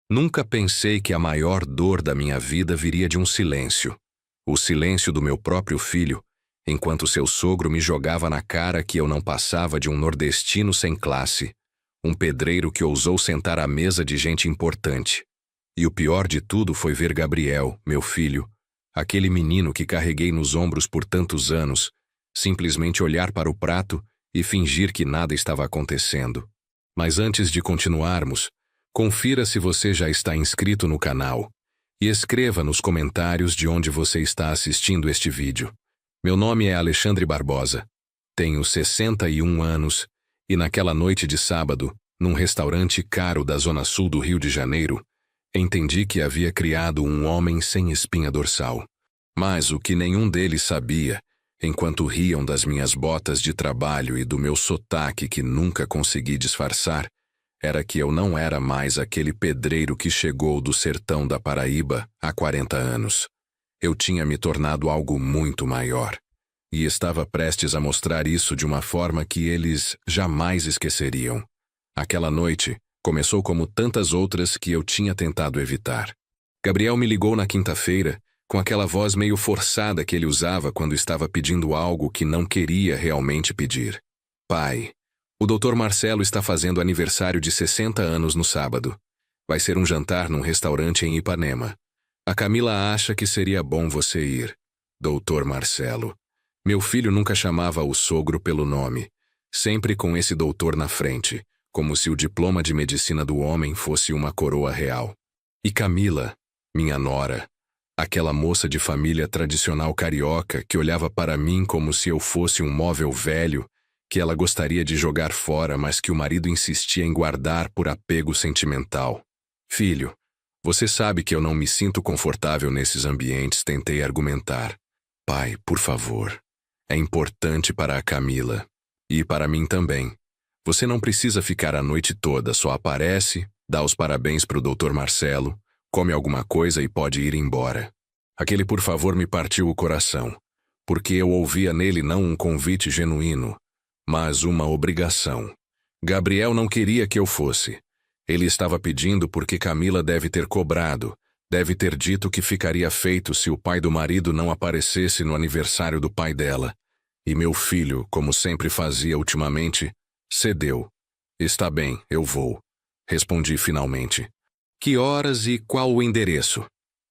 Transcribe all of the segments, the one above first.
Nunca pensei que a maior dor da minha vida viria de um silêncio. O silêncio do meu próprio filho, enquanto seu sogro me jogava na cara que eu não passava de um nordestino sem classe, um pedreiro que ousou sentar à mesa de gente importante. E o pior de tudo foi ver Gabriel, meu filho, aquele menino que carreguei nos ombros por tantos anos, simplesmente olhar para o prato e fingir que nada estava acontecendo. Mas antes de continuarmos, confira se você já está inscrito no canal e escreva nos comentários de onde você está assistindo este vídeo. Meu nome é Alexandre Barbosa, tenho 61 anos e naquela noite de sábado, num restaurante caro da zona sul do Rio de Janeiro, entendi que havia criado um homem sem espinha dorsal. Mas o que nenhum deles sabia, enquanto riam das minhas botas de trabalho e do meu sotaque que nunca consegui disfarçar, era que eu não era mais aquele pedreiro que chegou do sertão da Paraíba há 40 anos. Eu tinha me tornado algo muito maior. E estava prestes a mostrar isso de uma forma que eles jamais esqueceriam. Aquela noite começou como tantas outras que eu tinha tentado evitar. Gabriel me ligou na quinta-feira, com aquela voz meio forçada que ele usava quando estava pedindo algo que não queria realmente pedir. Pai, o Dr. Marcelo está fazendo aniversário de 60 anos no sábado. Vai ser um jantar num restaurante em Ipanema. A Camila acha que seria bom você ir. Dr. Marcelo. Meu filho nunca chamava o sogro pelo nome, sempre com esse doutor na frente, como se o diploma de medicina do homem fosse uma coroa real. E Camila, minha nora, aquela moça de família tradicional carioca que olhava para mim como se eu fosse um móvel velho que ela gostaria de jogar fora, mas que o marido insistia em guardar por apego sentimental. Filho, você sabe que eu não me sinto confortável nesses ambientes, tentei argumentar. Pai, por favor. É importante para a Camila. E para mim também. Você não precisa ficar a noite toda, só aparece, dá os parabéns para o Dr. Marcelo, come alguma coisa e pode ir embora. Aquele por favor me partiu o coração, porque eu ouvia nele não um convite genuíno, mas uma obrigação. Gabriel não queria que eu fosse. Ele estava pedindo porque Camila deve ter cobrado, deve ter dito que ficaria feito se o pai do marido não aparecesse no aniversário do pai dela. E meu filho, como sempre fazia ultimamente, cedeu. Está bem, eu vou. Respondi finalmente. Que horas e qual o endereço?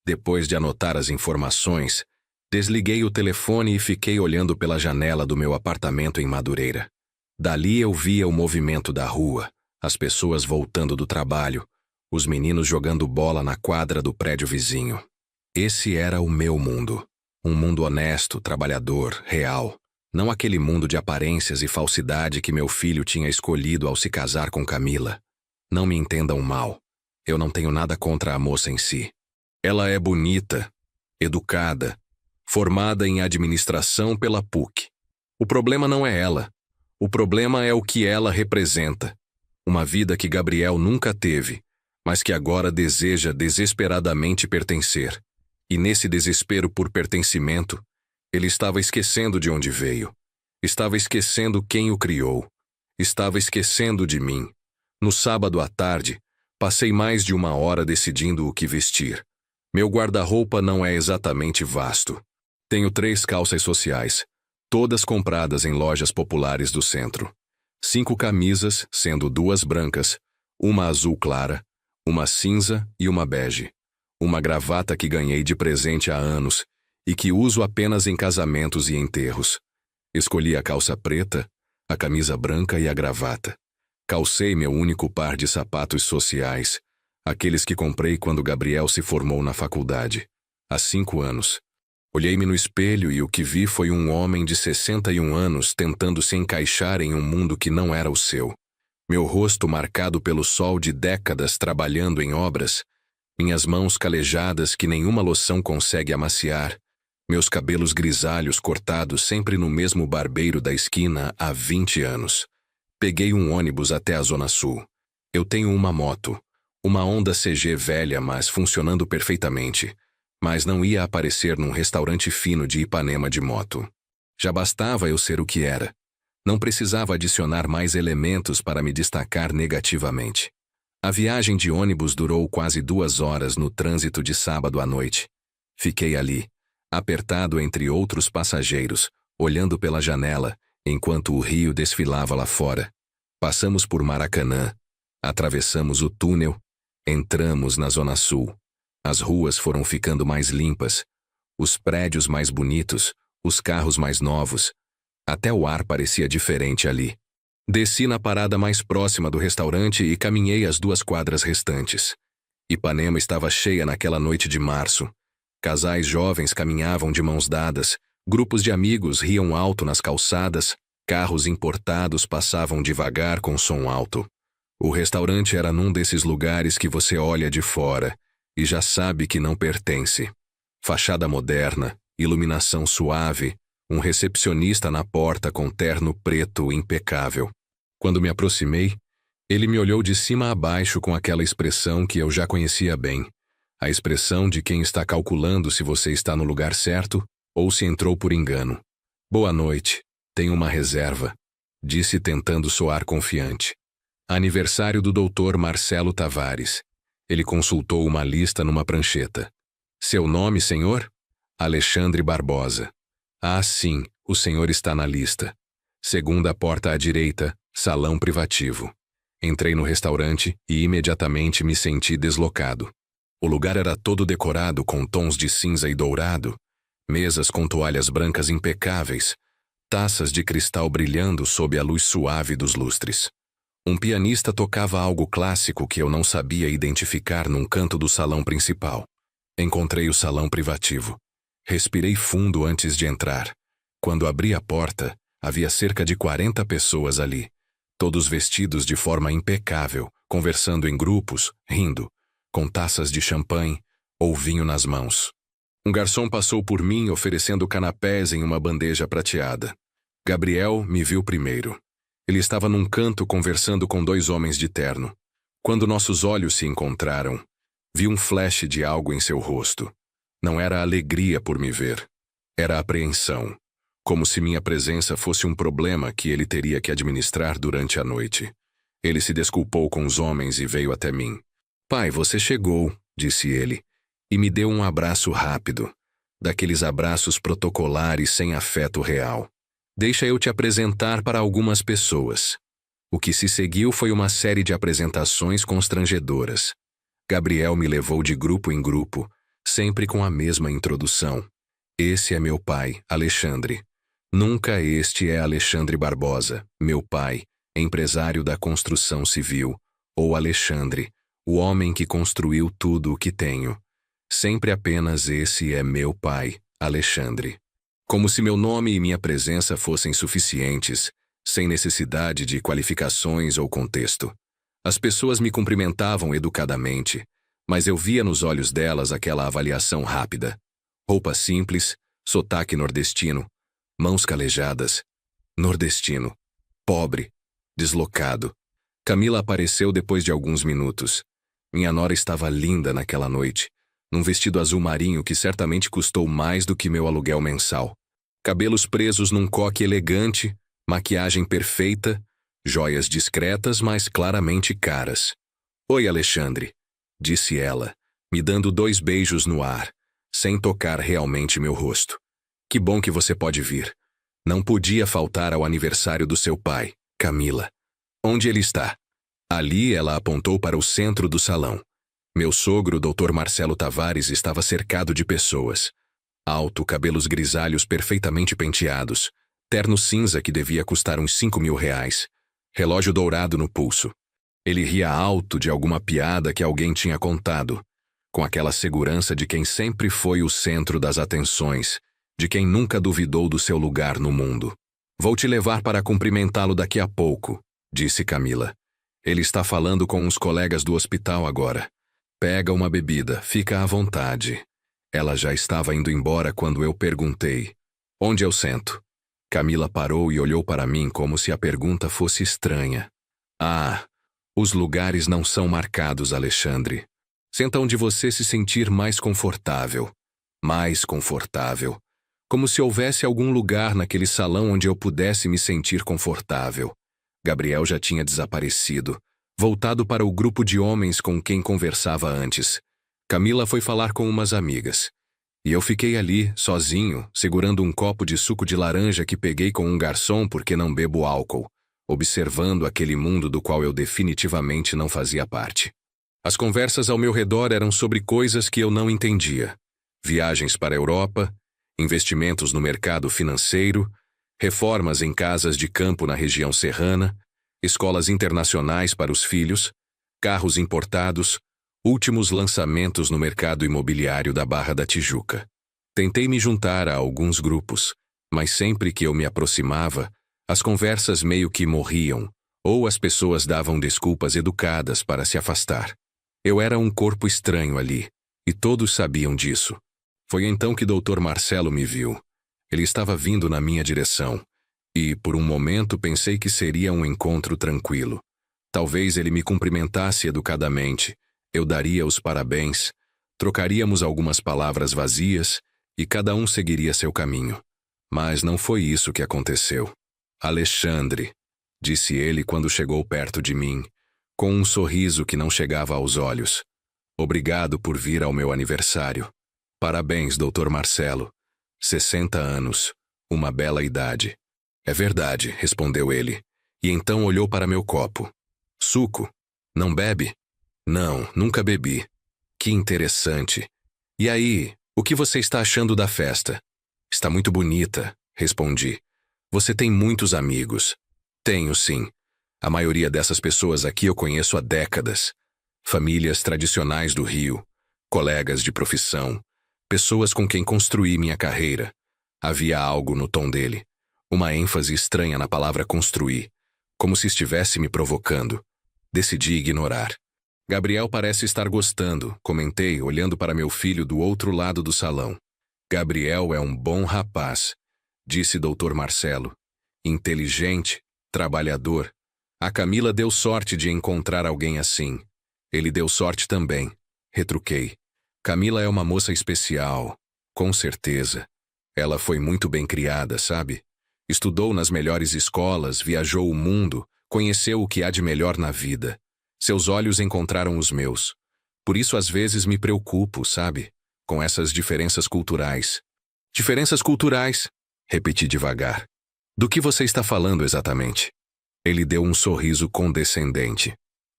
Depois de anotar as informações, desliguei o telefone e fiquei olhando pela janela do meu apartamento em Madureira. Dali eu via o movimento da rua, as pessoas voltando do trabalho, os meninos jogando bola na quadra do prédio vizinho. Esse era o meu mundo. Um mundo honesto, trabalhador, real. Não aquele mundo de aparências e falsidade que meu filho tinha escolhido ao se casar com Camila. Não me entendam mal. Eu não tenho nada contra a moça em si. Ela é bonita, educada, formada em administração pela PUC. O problema não é ela. O problema é o que ela representa. Uma vida que Gabriel nunca teve, mas que agora deseja desesperadamente pertencer. E nesse desespero por pertencimento, ele estava esquecendo de onde veio. Estava esquecendo quem o criou. Estava esquecendo de mim. No sábado à tarde, passei mais de 1 hora decidindo o que vestir. Meu guarda-roupa não é exatamente vasto. Tenho 3 calças sociais, todas compradas em lojas populares do centro. 5 camisas, sendo 2 brancas, uma azul clara, uma cinza e uma bege. Uma gravata que ganhei de presente há anos e que uso apenas em casamentos e enterros. Escolhi a calça preta, a camisa branca e a gravata. Calcei meu único par de sapatos sociais, aqueles que comprei quando Gabriel se formou na faculdade, há 5 anos. Olhei-me no espelho e o que vi foi um homem de 61 anos tentando se encaixar em um mundo que não era o seu. Meu rosto marcado pelo sol de décadas trabalhando em obras, minhas mãos calejadas que nenhuma loção consegue amaciar, meus cabelos grisalhos cortados sempre no mesmo barbeiro da esquina há 20 anos. Peguei um ônibus até a Zona Sul. Eu tenho uma moto, uma Honda CG velha, mas funcionando perfeitamente, mas não ia aparecer num restaurante fino de Ipanema de moto. Já bastava eu ser o que era. Não precisava adicionar mais elementos para me destacar negativamente. A viagem de ônibus durou quase 2 horas no trânsito de sábado à noite. Fiquei ali, apertado entre outros passageiros, olhando pela janela, enquanto o rio desfilava lá fora. Passamos por Maracanã, atravessamos o túnel, entramos na Zona Sul. As ruas foram ficando mais limpas, os prédios mais bonitos, os carros mais novos. Até o ar parecia diferente ali. Desci na parada mais próxima do restaurante e caminhei as 2 quadras restantes. Ipanema estava cheia naquela noite de março. Casais jovens caminhavam de mãos dadas, grupos de amigos riam alto nas calçadas, carros importados passavam devagar com som alto. O restaurante era num desses lugares que você olha de fora e já sabe que não pertence. Fachada moderna, iluminação suave, um recepcionista na porta com terno preto impecável. Quando me aproximei, ele me olhou de cima a baixo com aquela expressão que eu já conhecia bem. A expressão de quem está calculando se você está no lugar certo ou se entrou por engano. Boa noite, tenho uma reserva, disse tentando soar confiante. Aniversário do Dr. Marcelo Tavares. Ele consultou uma lista numa prancheta. Seu nome, senhor? Alexandre Barbosa. Ah, sim, o senhor está na lista. Segunda porta à direita, salão privativo. Entrei no restaurante e imediatamente me senti deslocado. O lugar era todo decorado com tons de cinza e dourado, mesas com toalhas brancas impecáveis, taças de cristal brilhando sob a luz suave dos lustres. Um pianista tocava algo clássico que eu não sabia identificar num canto do salão principal. Encontrei o salão privativo. Respirei fundo antes de entrar. Quando abri a porta, havia cerca de 40 pessoas ali, todos vestidos de forma impecável, conversando em grupos, rindo, com taças de champanhe ou vinho nas mãos. Um garçom passou por mim oferecendo canapés em uma bandeja prateada. Gabriel me viu primeiro. Ele estava num canto conversando com 2 homens de terno. Quando nossos olhos se encontraram, vi um flash de algo em seu rosto. Não era alegria por me ver. Era apreensão. Como se minha presença fosse um problema que ele teria que administrar durante a noite. Ele se desculpou com os homens e veio até mim. Pai, você chegou, disse ele, e me deu um abraço rápido, daqueles abraços protocolares sem afeto real. Deixa eu te apresentar para algumas pessoas. O que se seguiu foi uma série de apresentações constrangedoras. Gabriel me levou de grupo em grupo, sempre com a mesma introdução. Esse é meu pai, Alexandre. Nunca este é Alexandre Barbosa, meu pai, empresário da construção civil, ou Alexandre, o homem que construiu tudo o que tenho. Sempre apenas esse é meu pai, Alexandre. Como se meu nome e minha presença fossem suficientes, sem necessidade de qualificações ou contexto. As pessoas me cumprimentavam educadamente, mas eu via nos olhos delas aquela avaliação rápida. Roupa simples, sotaque nordestino, mãos calejadas. Nordestino. Pobre. Deslocado. Camila apareceu depois de alguns minutos. Minha nora estava linda naquela noite, num vestido azul marinho que certamente custou mais do que meu aluguel mensal. Cabelos presos num coque elegante, maquiagem perfeita, joias discretas, mas claramente caras. Oi, Alexandre, disse ela, me dando 2 beijos no ar, sem tocar realmente meu rosto. Que bom que você pode vir. Não podia faltar ao aniversário do seu pai, Camila. Onde ele está? Ali ela apontou para o centro do salão. Meu sogro, Dr. Marcelo Tavares, estava cercado de pessoas. Alto, cabelos grisalhos perfeitamente penteados, terno cinza que devia custar uns R$5.000, relógio dourado no pulso. Ele ria alto de alguma piada que alguém tinha contado, com aquela segurança de quem sempre foi o centro das atenções, de quem nunca duvidou do seu lugar no mundo. Vou te levar para cumprimentá-lo daqui a pouco, disse Camila. Ele está falando com uns colegas do hospital agora. Pega uma bebida, fica à vontade. Ela já estava indo embora quando eu perguntei: onde eu sento? Camila parou e olhou para mim como se a pergunta fosse estranha. Ah, os lugares não são marcados, Alexandre. Senta onde você se sentir mais confortável. Mais confortável. Como se houvesse algum lugar naquele salão onde eu pudesse me sentir confortável. Gabriel já tinha desaparecido. Voltado para o grupo de homens com quem conversava antes, Camila foi falar com umas amigas. E eu fiquei ali, sozinho, segurando um copo de suco de laranja que peguei com um garçom porque não bebo álcool, observando aquele mundo do qual eu definitivamente não fazia parte. As conversas ao meu redor eram sobre coisas que eu não entendia. Viagens para a Europa, investimentos no mercado financeiro, reformas em casas de campo na região serrana, escolas internacionais para os filhos, carros importados, últimos lançamentos no mercado imobiliário da Barra da Tijuca. Tentei me juntar a alguns grupos, mas sempre que eu me aproximava, as conversas meio que morriam, ou as pessoas davam desculpas educadas para se afastar. Eu era um corpo estranho ali, e todos sabiam disso. Foi então que Dr. Marcelo me viu. Ele estava vindo na minha direção, e, por um momento, pensei que seria um encontro tranquilo. Talvez ele me cumprimentasse educadamente, eu daria os parabéns, trocaríamos algumas palavras vazias e cada um seguiria seu caminho. Mas não foi isso que aconteceu. Alexandre, disse ele quando chegou perto de mim, com um sorriso que não chegava aos olhos. Obrigado por vir ao meu aniversário. Parabéns, Dr. Marcelo. 60 anos. Uma bela idade. É verdade, respondeu ele. E então olhou para meu copo. Suco? Não bebe? Não, nunca bebi. Que interessante. E aí, o que você está achando da festa? Está muito bonita, respondi. Você tem muitos amigos. Tenho, sim. A maioria dessas pessoas aqui eu conheço há décadas. Famílias tradicionais do Rio, colegas de profissão, pessoas com quem construí minha carreira. Havia algo no tom dele, uma ênfase estranha na palavra construir, como se estivesse me provocando. Decidi ignorar. Gabriel parece estar gostando, comentei, olhando para meu filho do outro lado do salão. Gabriel é um bom rapaz, disse Dr. Marcelo. Inteligente, trabalhador. A Camila deu sorte de encontrar alguém assim. Ele deu sorte também, retruquei. Camila é uma moça especial, com certeza. Ela foi muito bem criada, sabe? Estudou nas melhores escolas, viajou o mundo, conheceu o que há de melhor na vida. Seus olhos encontraram os meus. Por isso às vezes me preocupo, sabe? Com essas diferenças culturais. Diferenças culturais, repeti devagar. Do que você está falando exatamente? Ele deu um sorriso condescendente.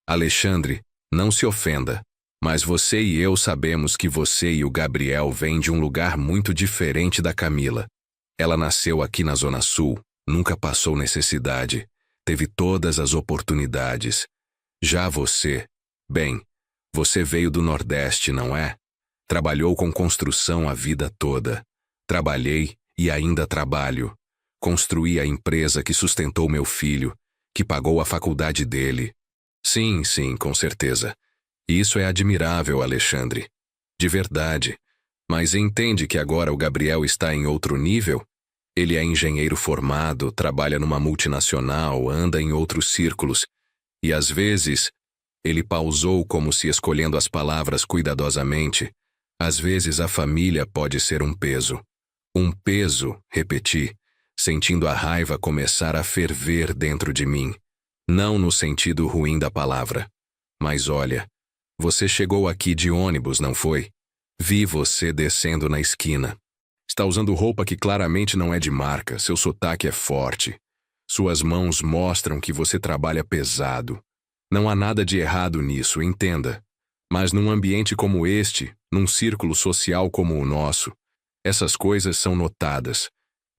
Alexandre, não se ofenda, mas você e eu sabemos que você e o Gabriel vêm de um lugar muito diferente da Camila. Ela nasceu aqui na Zona Sul, nunca passou necessidade, teve todas as oportunidades. Já você, bem, você veio do Nordeste, não é? Trabalhou com construção a vida toda. Trabalhei e ainda trabalho. Construí a empresa que sustentou meu filho, que pagou a faculdade dele. Sim, com certeza. Isso é admirável, Alexandre. De verdade. Mas entende que agora o Gabriel está em outro nível? Ele é engenheiro formado, trabalha numa multinacional, anda em outros círculos. E às vezes, ele pausou como se escolhendo as palavras cuidadosamente. Às vezes a família pode ser um peso. Um peso, repeti, sentindo a raiva começar a ferver dentro de mim. Não no sentido ruim da palavra. Mas olha, você chegou aqui de ônibus, não foi? Vi você descendo na esquina. Está usando roupa que claramente não é de marca, seu sotaque é forte. Suas mãos mostram que você trabalha pesado. Não há nada de errado nisso, entenda. Mas num ambiente como este, num círculo social como o nosso, essas coisas são notadas.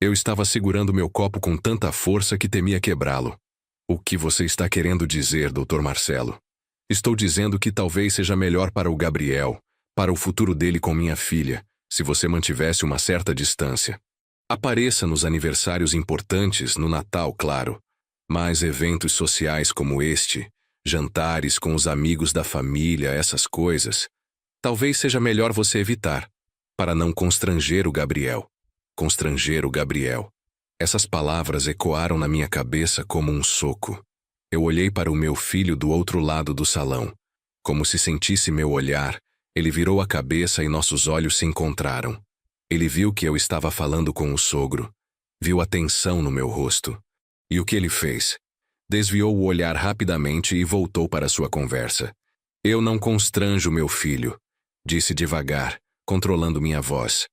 Eu estava segurando meu copo com tanta força que temia quebrá-lo. O que você está querendo dizer, Dr. Marcelo? Estou dizendo que talvez seja melhor para o Gabriel, para o futuro dele com minha filha, se você mantivesse uma certa distância. Apareça nos aniversários importantes, no Natal, claro, mas eventos sociais como este, jantares com os amigos da família, essas coisas, talvez seja melhor você evitar, para não constranger o Gabriel. Constranger o Gabriel. Essas palavras ecoaram na minha cabeça como um soco. Eu olhei para o meu filho do outro lado do salão. Como se sentisse meu olhar, ele virou a cabeça e nossos olhos se encontraram. Ele viu que eu estava falando com o sogro. Viu a tensão no meu rosto. E o que ele fez? Desviou o olhar rapidamente e voltou para sua conversa. Eu não constranjo meu filho, disse devagar, controlando minha voz.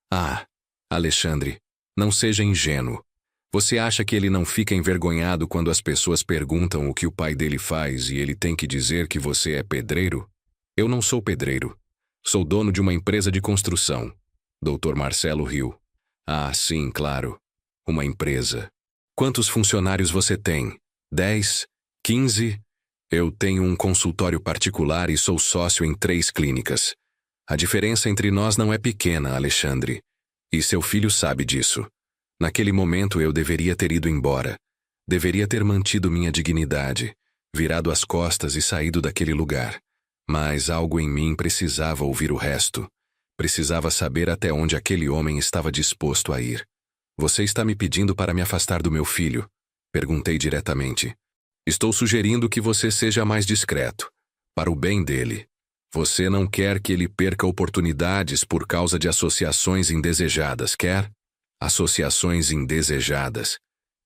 Ah, Alexandre, não seja ingênuo. Você acha que ele não fica envergonhado quando as pessoas perguntam o que o pai dele faz e ele tem que dizer que você é pedreiro? Eu não sou pedreiro. Sou dono de uma empresa de construção. Dr. Marcelo riu. Ah, sim, claro. Uma empresa. Quantos funcionários você tem? 10? 15? Eu tenho um consultório particular e sou sócio em 3 clínicas. A diferença entre nós não é pequena, Alexandre. E seu filho sabe disso. Naquele momento eu deveria ter ido embora. Deveria ter mantido minha dignidade, virado as costas e saído daquele lugar. Mas algo em mim precisava ouvir o resto. Precisava saber até onde aquele homem estava disposto a ir. Você está me pedindo para me afastar do meu filho? Perguntei diretamente. Estou sugerindo que você seja mais discreto, para o bem dele. Você não quer que ele perca oportunidades por causa de associações indesejadas, quer? Associações indesejadas.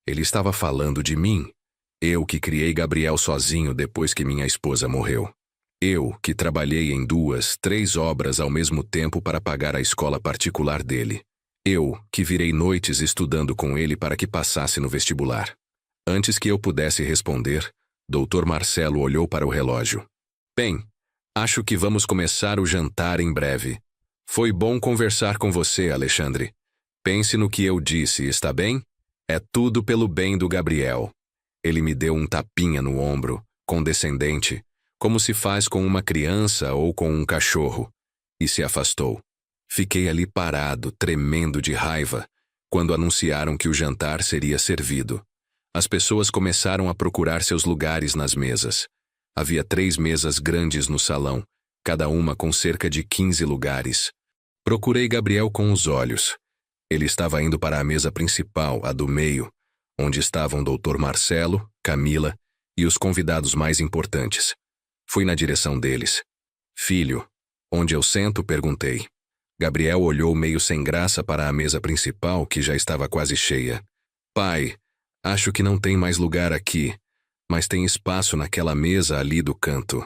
Ele estava falando de mim. Eu que criei Gabriel sozinho depois que minha esposa morreu. Eu que trabalhei em 2, 3 obras ao mesmo tempo para pagar a escola particular dele. Eu que virei noites estudando com ele para que passasse no vestibular. Antes que eu pudesse responder, Dr. Marcelo olhou para o relógio. Bem, acho que vamos começar o jantar em breve. Foi bom conversar com você, Alexandre. Pense no que eu disse, está bem? É tudo pelo bem do Gabriel. Ele me deu um tapinha no ombro, condescendente, como se faz com uma criança ou com um cachorro, e se afastou. Fiquei ali parado, tremendo de raiva, quando anunciaram que o jantar seria servido. As pessoas começaram a procurar seus lugares nas mesas. Havia 3 mesas grandes no salão, cada uma com cerca de 15 lugares. Procurei Gabriel com os olhos. Ele estava indo para a mesa principal, a do meio, onde estavam Dr. Marcelo, Camila e os convidados mais importantes. Fui na direção deles. Filho, onde eu sento? Perguntei. Gabriel olhou meio sem graça para a mesa principal, que já estava quase cheia. Pai, acho que não tem mais lugar aqui, mas tem espaço naquela mesa ali do canto.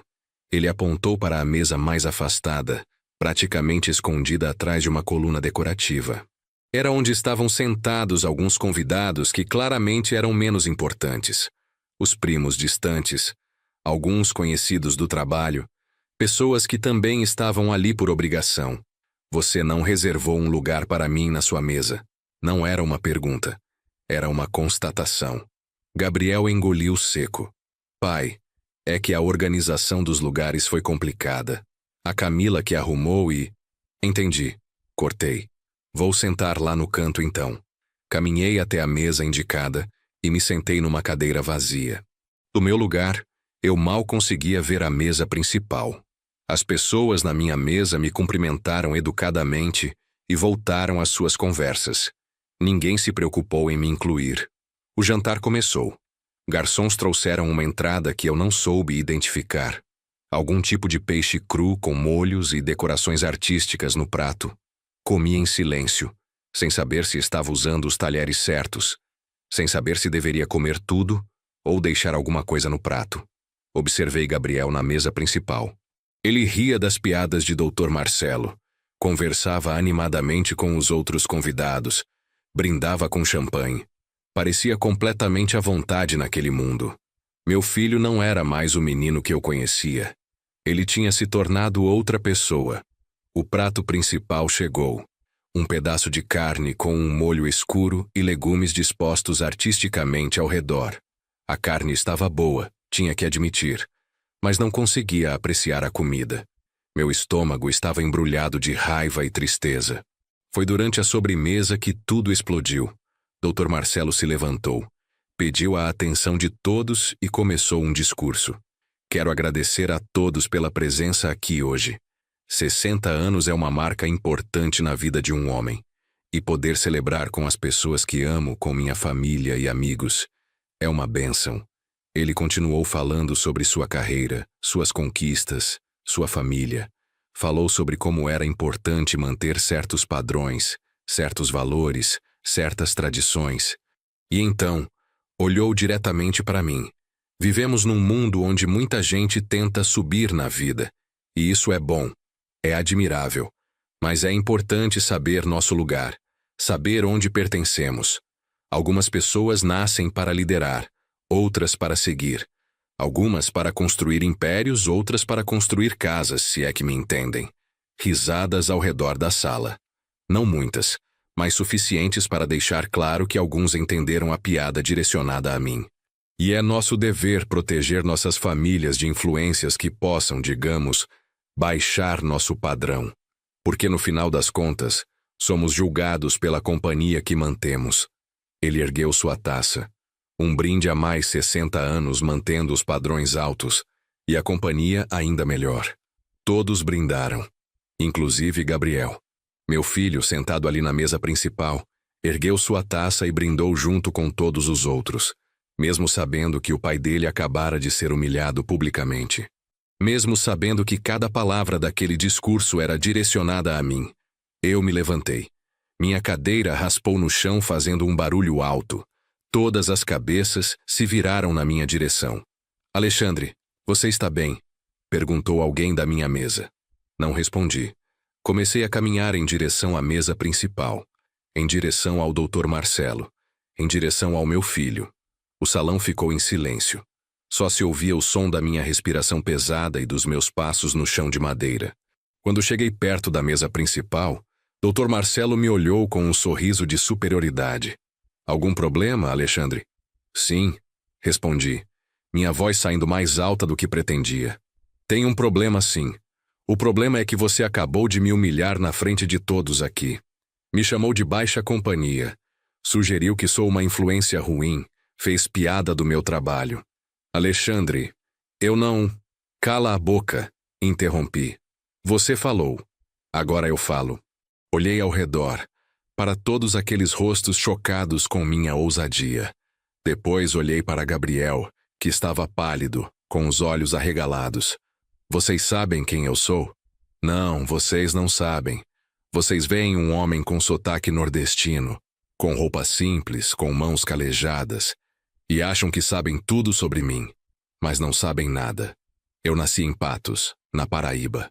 Ele apontou para a mesa mais afastada, praticamente escondida atrás de uma coluna decorativa. Era onde estavam sentados alguns convidados que claramente eram menos importantes. Os primos distantes, alguns conhecidos do trabalho, pessoas que também estavam ali por obrigação. Você não reservou um lugar para mim na sua mesa. Não era uma pergunta. Era uma constatação. Gabriel engoliu seco. Pai, é que a organização dos lugares foi complicada. A Camila que arrumou e... Entendi. Cortei. Vou sentar lá no canto então. Caminhei até a mesa indicada e me sentei numa cadeira vazia. Do meu lugar, eu mal conseguia ver a mesa principal. As pessoas na minha mesa me cumprimentaram educadamente e voltaram às suas conversas. Ninguém se preocupou em me incluir. O jantar começou. Garçons trouxeram uma entrada que eu não soube identificar. Algum tipo de peixe cru com molhos e decorações artísticas no prato. Comi em silêncio, sem saber se estava usando os talheres certos, sem saber se deveria comer tudo ou deixar alguma coisa no prato. Observei Gabriel na mesa principal. Ele ria das piadas de Dr. Marcelo, conversava animadamente com os outros convidados, brindava com champanhe. Parecia completamente à vontade naquele mundo. Meu filho não era mais o menino que eu conhecia. Ele tinha se tornado outra pessoa. O prato principal chegou. Um pedaço de carne com um molho escuro e legumes dispostos artisticamente ao redor. A carne estava boa, tinha que admitir, mas não conseguia apreciar a comida. Meu estômago estava embrulhado de raiva e tristeza. Foi durante a sobremesa que tudo explodiu. Dr. Marcelo se levantou, pediu a atenção de todos e começou um discurso. Quero agradecer a todos pela presença aqui hoje. 60 anos é uma marca importante na vida de um homem. E poder celebrar com as pessoas que amo, com minha família e amigos, é uma bênção. Ele continuou falando sobre sua carreira, suas conquistas, sua família. Falou sobre como era importante manter certos padrões, certos valores, certas tradições. E então, olhou diretamente para mim, Vivemos num mundo onde muita gente tenta subir na vida, e isso é bom, é admirável. Mas é importante saber nosso lugar, saber onde pertencemos. Algumas pessoas nascem para liderar, outras para seguir. Algumas para construir impérios, outras para construir casas, se é que me entendem. Risadas ao redor da sala. Não muitas, mas suficientes para deixar claro que alguns entenderam a piada direcionada a mim. E é nosso dever proteger nossas famílias de influências que possam, digamos, baixar nosso padrão. Porque no final das contas, somos julgados pela companhia que mantemos. Ele ergueu sua taça. Um brinde a mais 60 anos mantendo os padrões altos, e a companhia ainda melhor. Todos brindaram. Inclusive Gabriel. Meu filho, sentado ali na mesa principal, ergueu sua taça e brindou junto com todos os outros. Mesmo sabendo que o pai dele acabara de ser humilhado publicamente. Mesmo sabendo que cada palavra daquele discurso era direcionada a mim. Eu me levantei. Minha cadeira raspou no chão fazendo um barulho alto. Todas as cabeças se viraram na minha direção. Alexandre, você está bem? Perguntou alguém da minha mesa. Não respondi. Comecei a caminhar em direção à mesa principal. Em direção ao Dr. Marcelo. Em direção ao meu filho. O salão ficou em silêncio. Só se ouvia o som da minha respiração pesada e dos meus passos no chão de madeira. Quando cheguei perto da mesa principal, Dr. Marcelo me olhou com um sorriso de superioridade. Algum problema, Alexandre? Sim, respondi, minha voz saindo mais alta do que pretendia. Tem um problema sim. O problema é que você acabou de me humilhar na frente de todos aqui. Me chamou de baixa companhia. Sugeriu que sou uma influência ruim. Fez piada do meu trabalho. Alexandre, eu não... Cala a boca, interrompi. Você falou. Agora eu falo. Olhei ao redor, para todos aqueles rostos chocados com minha ousadia. Depois olhei para Gabriel, que estava pálido, com os olhos arregalados. Vocês sabem quem eu sou? Não, vocês não sabem. Vocês veem um homem com sotaque nordestino, com roupa simples, com mãos calejadas, e acham que sabem tudo sobre mim, mas não sabem nada. Eu nasci em Patos, na Paraíba,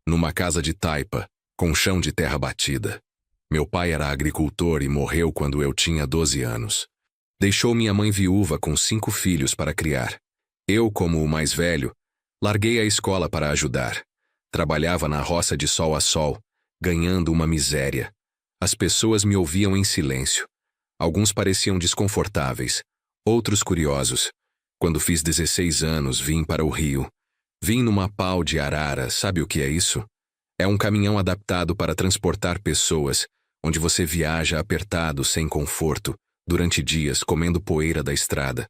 numa casa de taipa, com chão de terra batida. Meu pai era agricultor e morreu quando eu tinha 12 anos. Deixou minha mãe viúva com 5 filhos para criar. Eu, como o mais velho, larguei a escola para ajudar. Trabalhava na roça de sol a sol, ganhando uma miséria. As pessoas me ouviam em silêncio. Alguns pareciam desconfortáveis, outros curiosos. Quando fiz 16 anos, vim para o Rio. Vim numa pau de arara, sabe o que é isso? É um caminhão adaptado para transportar pessoas, onde você viaja apertado, sem conforto, durante dias comendo poeira da estrada.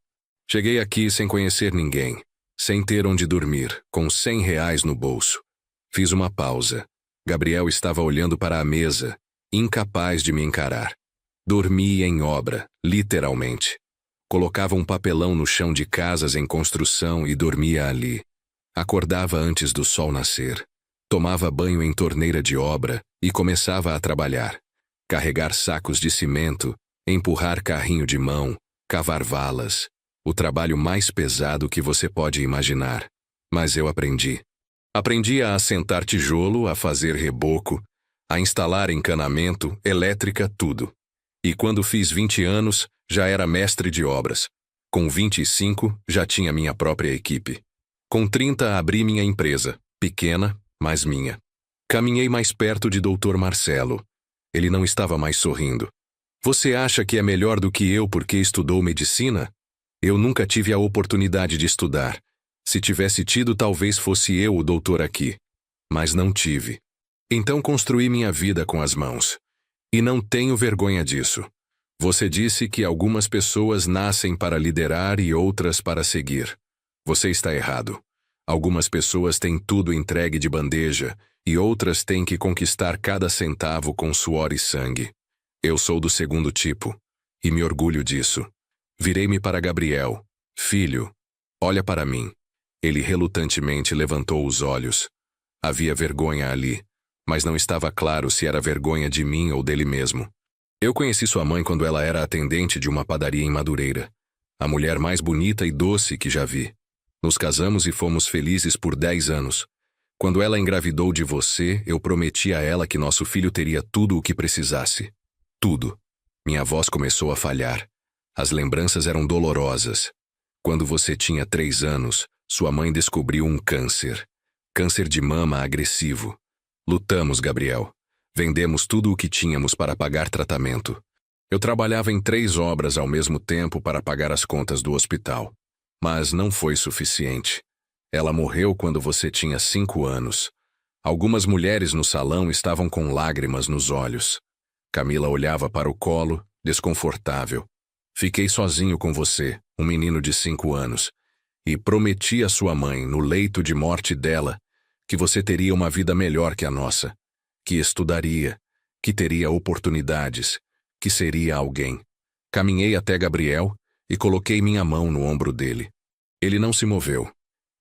Cheguei aqui sem conhecer ninguém, sem ter onde dormir, com R$ 100 no bolso. Fiz uma pausa. Gabriel estava olhando para a mesa, incapaz de me encarar. Dormia em obra, literalmente. Colocava um papelão no chão de casas em construção e dormia ali. Acordava antes do sol nascer. Tomava banho em torneira de obra e começava a trabalhar. Carregar sacos de cimento, empurrar carrinho de mão, cavar valas. O trabalho mais pesado que você pode imaginar. Mas eu aprendi. Aprendi a assentar tijolo, a fazer reboco, a instalar encanamento, elétrica, tudo. E quando fiz 20 anos, já era mestre de obras. Com 25, já tinha minha própria equipe. Com 30, abri minha empresa, pequena, mas minha. Caminhei mais perto de Dr. Marcelo. Ele não estava mais sorrindo. Você acha que é melhor do que eu porque estudou medicina? Eu nunca tive a oportunidade de estudar. Se tivesse tido, talvez fosse eu o doutor aqui. Mas não tive. Então construí minha vida com as mãos. E não tenho vergonha disso. Você disse que algumas pessoas nascem para liderar e outras para seguir. Você está errado. Algumas pessoas têm tudo entregue de bandeja e outras têm que conquistar cada centavo com suor e sangue. Eu sou do segundo tipo, e me orgulho disso. Virei-me para Gabriel. Filho, olha para mim. Ele relutantemente levantou os olhos. Havia vergonha ali, mas não estava claro se era vergonha de mim ou dele mesmo. Eu conheci sua mãe quando ela era atendente de uma padaria em Madureira. A mulher mais bonita e doce que já vi. Nos casamos e fomos felizes por 10 anos. Quando ela engravidou de você, eu prometi a ela que nosso filho teria tudo o que precisasse. Tudo. Minha voz começou a falhar. As lembranças eram dolorosas. Quando você tinha 3 anos, sua mãe descobriu um câncer. Câncer de mama agressivo. Lutamos, Gabriel. Vendemos tudo o que tínhamos para pagar tratamento. Eu trabalhava em 3 obras ao mesmo tempo para pagar as contas do hospital. Mas não foi suficiente. Ela morreu quando você tinha 5 anos. Algumas mulheres no salão estavam com lágrimas nos olhos. Camila olhava para o colo, desconfortável. Fiquei sozinho com você, um menino de 5 anos, e prometi à sua mãe, no leito de morte dela, que você teria uma vida melhor que a nossa, que estudaria, que teria oportunidades, que seria alguém. Caminhei até Gabriel e coloquei minha mão no ombro dele. Ele não se moveu.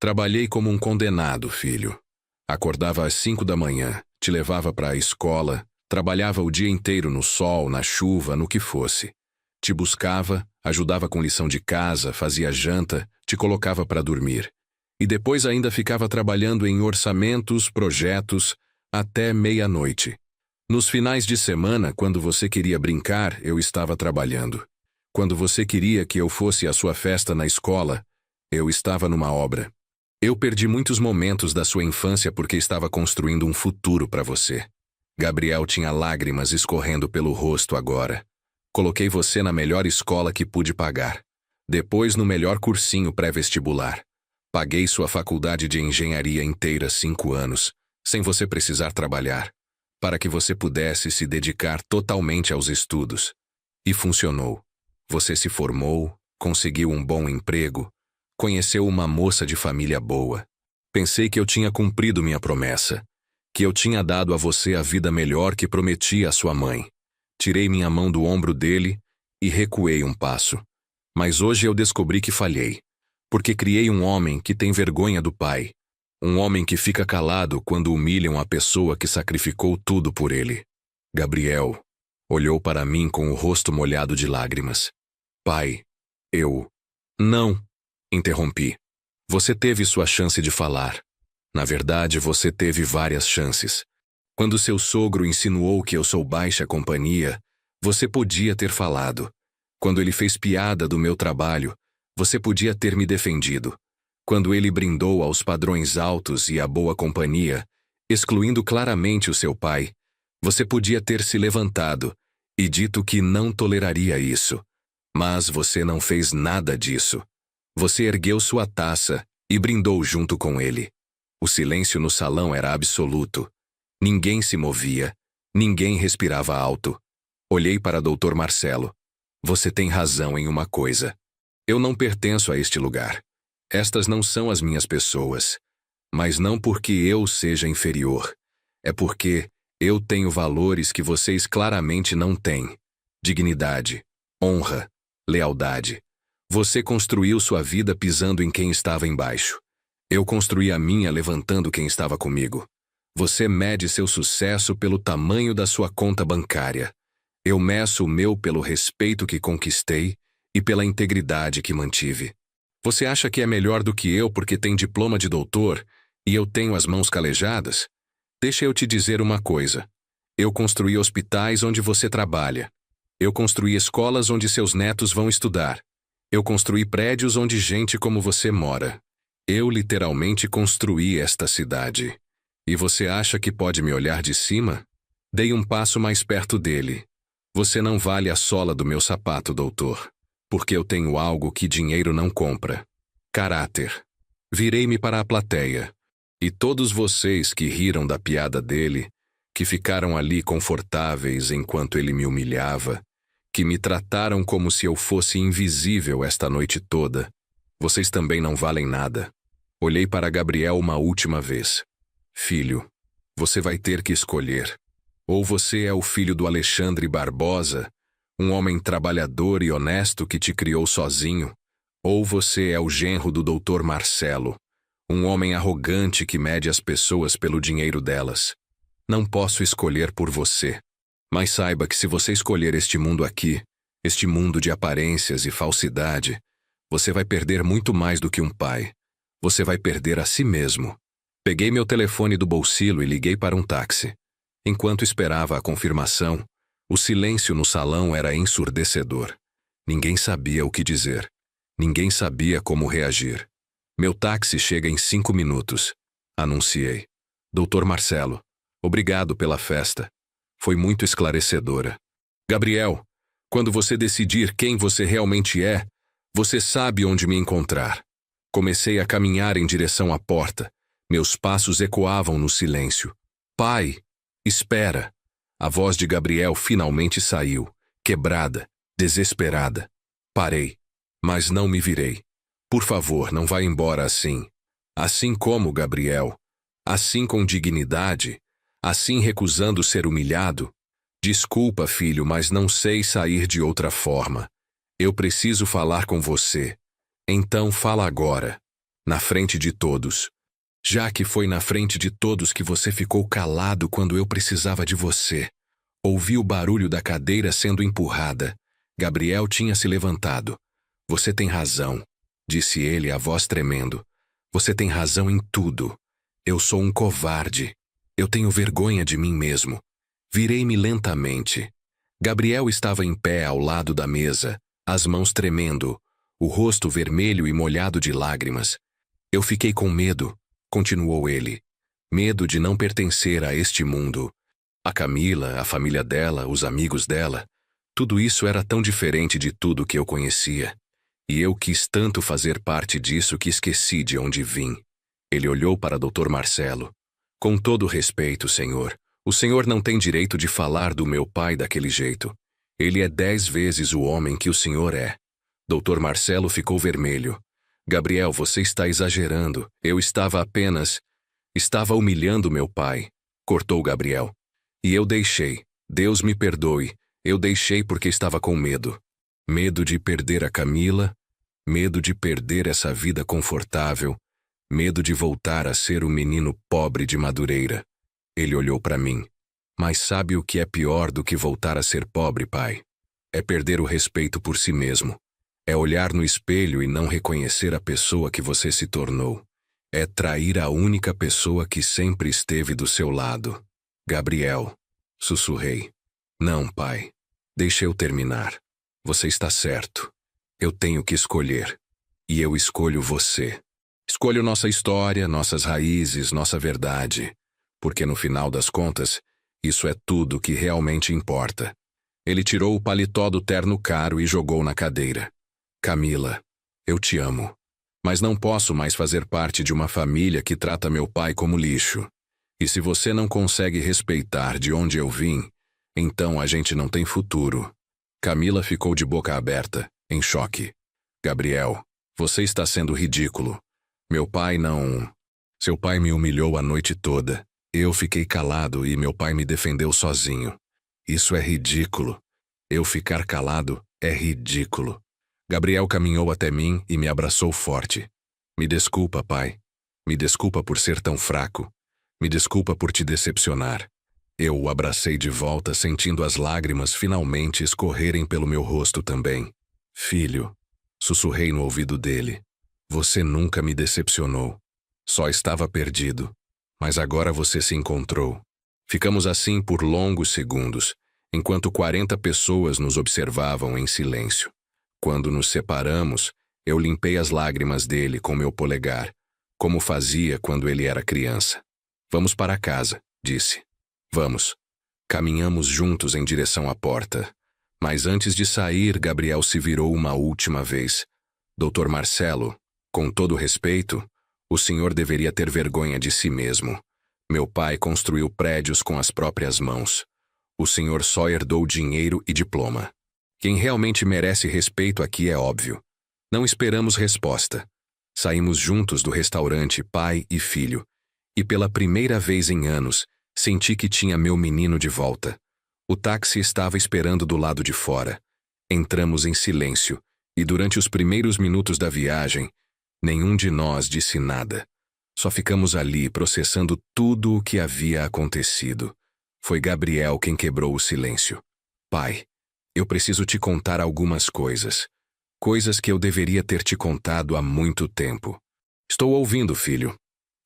Trabalhei como um condenado, filho. Acordava às 5 da manhã, te levava para a escola, trabalhava o dia inteiro no sol, na chuva, no que fosse. Te buscava, ajudava com lição de casa, fazia janta, te colocava para dormir. E depois ainda ficava trabalhando em orçamentos, projetos, até meia-noite. Nos finais de semana, quando você queria brincar, eu estava trabalhando. Quando você queria que eu fosse à sua festa na escola, eu estava numa obra. Eu perdi muitos momentos da sua infância porque estava construindo um futuro para você. Gabriel tinha lágrimas escorrendo pelo rosto agora. Coloquei você na melhor escola que pude pagar. Depois no melhor cursinho pré-vestibular. Paguei sua faculdade de engenharia inteira 5 anos, sem você precisar trabalhar, para que você pudesse se dedicar totalmente aos estudos. E funcionou. Você se formou, conseguiu um bom emprego, conheceu uma moça de família boa. Pensei que eu tinha cumprido minha promessa, que eu tinha dado a você a vida melhor que prometi à sua mãe. Tirei minha mão do ombro dele e recuei um passo. Mas hoje eu descobri que falhei, porque criei um homem que tem vergonha do pai. Um homem que fica calado quando humilham a pessoa que sacrificou tudo por ele. Gabriel olhou para mim com o rosto molhado de lágrimas. Pai, eu... Não, interrompi. Você teve sua chance de falar. Na verdade, você teve várias chances. Quando seu sogro insinuou que eu sou baixa companhia, você podia ter falado. Quando ele fez piada do meu trabalho, você podia ter me defendido. Quando ele brindou aos padrões altos e à boa companhia, excluindo claramente o seu pai, você podia ter se levantado e dito que não toleraria isso. Mas você não fez nada disso. Você ergueu sua taça e brindou junto com ele. O silêncio no salão era absoluto. Ninguém se movia, ninguém respirava alto. Olhei para Dr. Marcelo. Você tem razão em uma coisa. Eu não pertenço a este lugar. Estas não são as minhas pessoas. Mas não porque eu seja inferior. É porque eu tenho valores que vocês claramente não têm. Dignidade, honra, lealdade. Você construiu sua vida pisando em quem estava embaixo. Eu construí a minha levantando quem estava comigo. Você mede seu sucesso pelo tamanho da sua conta bancária. Eu meço o meu pelo respeito que conquistei e pela integridade que mantive. Você acha que é melhor do que eu porque tem diploma de doutor e eu tenho as mãos calejadas? Deixa eu te dizer uma coisa. Eu construí hospitais onde você trabalha. Eu construí escolas onde seus netos vão estudar. Eu construí prédios onde gente como você mora. Eu literalmente construí esta cidade. E você acha que pode me olhar de cima? Dei um passo mais perto dele. Você não vale a sola do meu sapato, doutor. Porque eu tenho algo que dinheiro não compra. Caráter. Virei-me para a plateia. E todos vocês que riram da piada dele, que ficaram ali confortáveis enquanto ele me humilhava, que me trataram como se eu fosse invisível esta noite toda, vocês também não valem nada. Olhei para Gabriel uma última vez. Filho, você vai ter que escolher. Ou você é o filho do Alexandre Barbosa, um homem trabalhador e honesto que te criou sozinho, ou você é o genro do Dr. Marcelo, um homem arrogante que mede as pessoas pelo dinheiro delas. Não posso escolher por você. Mas saiba que se você escolher este mundo aqui, este mundo de aparências e falsidade, Você vai perder muito mais do que um pai. Você vai perder a si mesmo. Peguei meu telefone do bolsillo e liguei para um táxi. Enquanto esperava a confirmação, o silêncio no salão era ensurdecedor. Ninguém sabia o que dizer. Ninguém sabia como reagir. Meu táxi chega em 5 minutos. Anunciei. Doutor Marcelo, obrigado pela festa. Foi muito esclarecedora. Gabriel, quando você decidir quem você realmente é, você sabe onde me encontrar. Comecei a caminhar em direção à porta. Meus passos ecoavam no silêncio. Pai, espera. A voz de Gabriel finalmente saiu, quebrada, desesperada. Parei, mas não me virei. Por favor, não vá embora assim. Assim como Gabriel. Assim com dignidade. Assim recusando ser humilhado. Desculpa, filho, mas não sei sair de outra forma. Eu preciso falar com você. Então fala agora. Na frente de todos. Já que foi na frente de todos que você ficou calado quando eu precisava de você. Ouvi o barulho da cadeira sendo empurrada. Gabriel tinha se levantado. Você tem razão, disse ele, a voz tremendo. Você tem razão em tudo. Eu sou um covarde. Eu tenho vergonha de mim mesmo. Virei-me lentamente. Gabriel estava em pé ao lado da mesa, as mãos tremendo, o rosto vermelho e molhado de lágrimas. Eu fiquei com medo, continuou ele. Medo de não pertencer a este mundo. A Camila, a família dela, os amigos dela, tudo isso era tão diferente de tudo que eu conhecia. E eu quis tanto fazer parte disso que esqueci de onde vim. Ele olhou para Dr. Marcelo. Com todo respeito, senhor, o senhor não tem direito de falar do meu pai daquele jeito. Ele é 10 vezes o homem que o senhor é. Dr. Marcelo ficou vermelho. Gabriel, você está exagerando. Eu estava humilhando meu pai. Cortou Gabriel. E eu deixei. Deus me perdoe. Eu deixei porque estava com medo. Medo de perder a Camila. Medo de perder essa vida confortável. Medo de voltar a ser o menino pobre de Madureira. Ele olhou para mim. Mas sabe o que é pior do que voltar a ser pobre, pai? É perder o respeito por si mesmo. É olhar no espelho e não reconhecer a pessoa que você se tornou. É trair a única pessoa que sempre esteve do seu lado. Gabriel. Sussurrei. Não, pai. Deixe eu terminar. Você está certo. Eu tenho que escolher. E eu escolho você. Escolho nossa história, nossas raízes, nossa verdade. Porque no final das contas, isso é tudo que realmente importa. Ele tirou o paletó do terno caro e jogou na cadeira. Camila, eu te amo. Mas não posso mais fazer parte de uma família que trata meu pai como lixo. E se você não consegue respeitar de onde eu vim, então a gente não tem futuro. Camila ficou de boca aberta, em choque. Gabriel, você está sendo ridículo. Meu pai não... Seu pai me humilhou a noite toda. Eu fiquei calado e meu pai me defendeu sozinho. Isso é ridículo. Eu ficar calado é ridículo. Gabriel caminhou até mim e me abraçou forte. Me desculpa, pai. Me desculpa por ser tão fraco. Me desculpa por te decepcionar. Eu o abracei de volta, sentindo as lágrimas finalmente escorrerem pelo meu rosto também. Filho, sussurrei no ouvido dele. Você nunca me decepcionou. Só estava perdido. Mas agora você se encontrou. Ficamos assim por longos segundos, enquanto 40 pessoas nos observavam em silêncio. Quando nos separamos, eu limpei as lágrimas dele com meu polegar, como fazia quando ele era criança. Vamos para casa, disse. Vamos. Caminhamos juntos em direção à porta. Mas antes de sair, Gabriel se virou uma última vez. Dr. Marcelo, com todo respeito, o senhor deveria ter vergonha de si mesmo. Meu pai construiu prédios com as próprias mãos. O senhor só herdou dinheiro e diploma. Quem realmente merece respeito aqui é óbvio. Não esperamos resposta. Saímos juntos do restaurante, pai e filho. E pela primeira vez em anos, senti que tinha meu menino de volta. O táxi estava esperando do lado de fora. Entramos em silêncio, e durante os primeiros minutos da viagem, nenhum de nós disse nada. Só ficamos ali processando tudo o que havia acontecido. Foi Gabriel quem quebrou o silêncio. Pai, eu preciso te contar algumas coisas. Coisas que eu deveria ter te contado há muito tempo. Estou ouvindo, filho.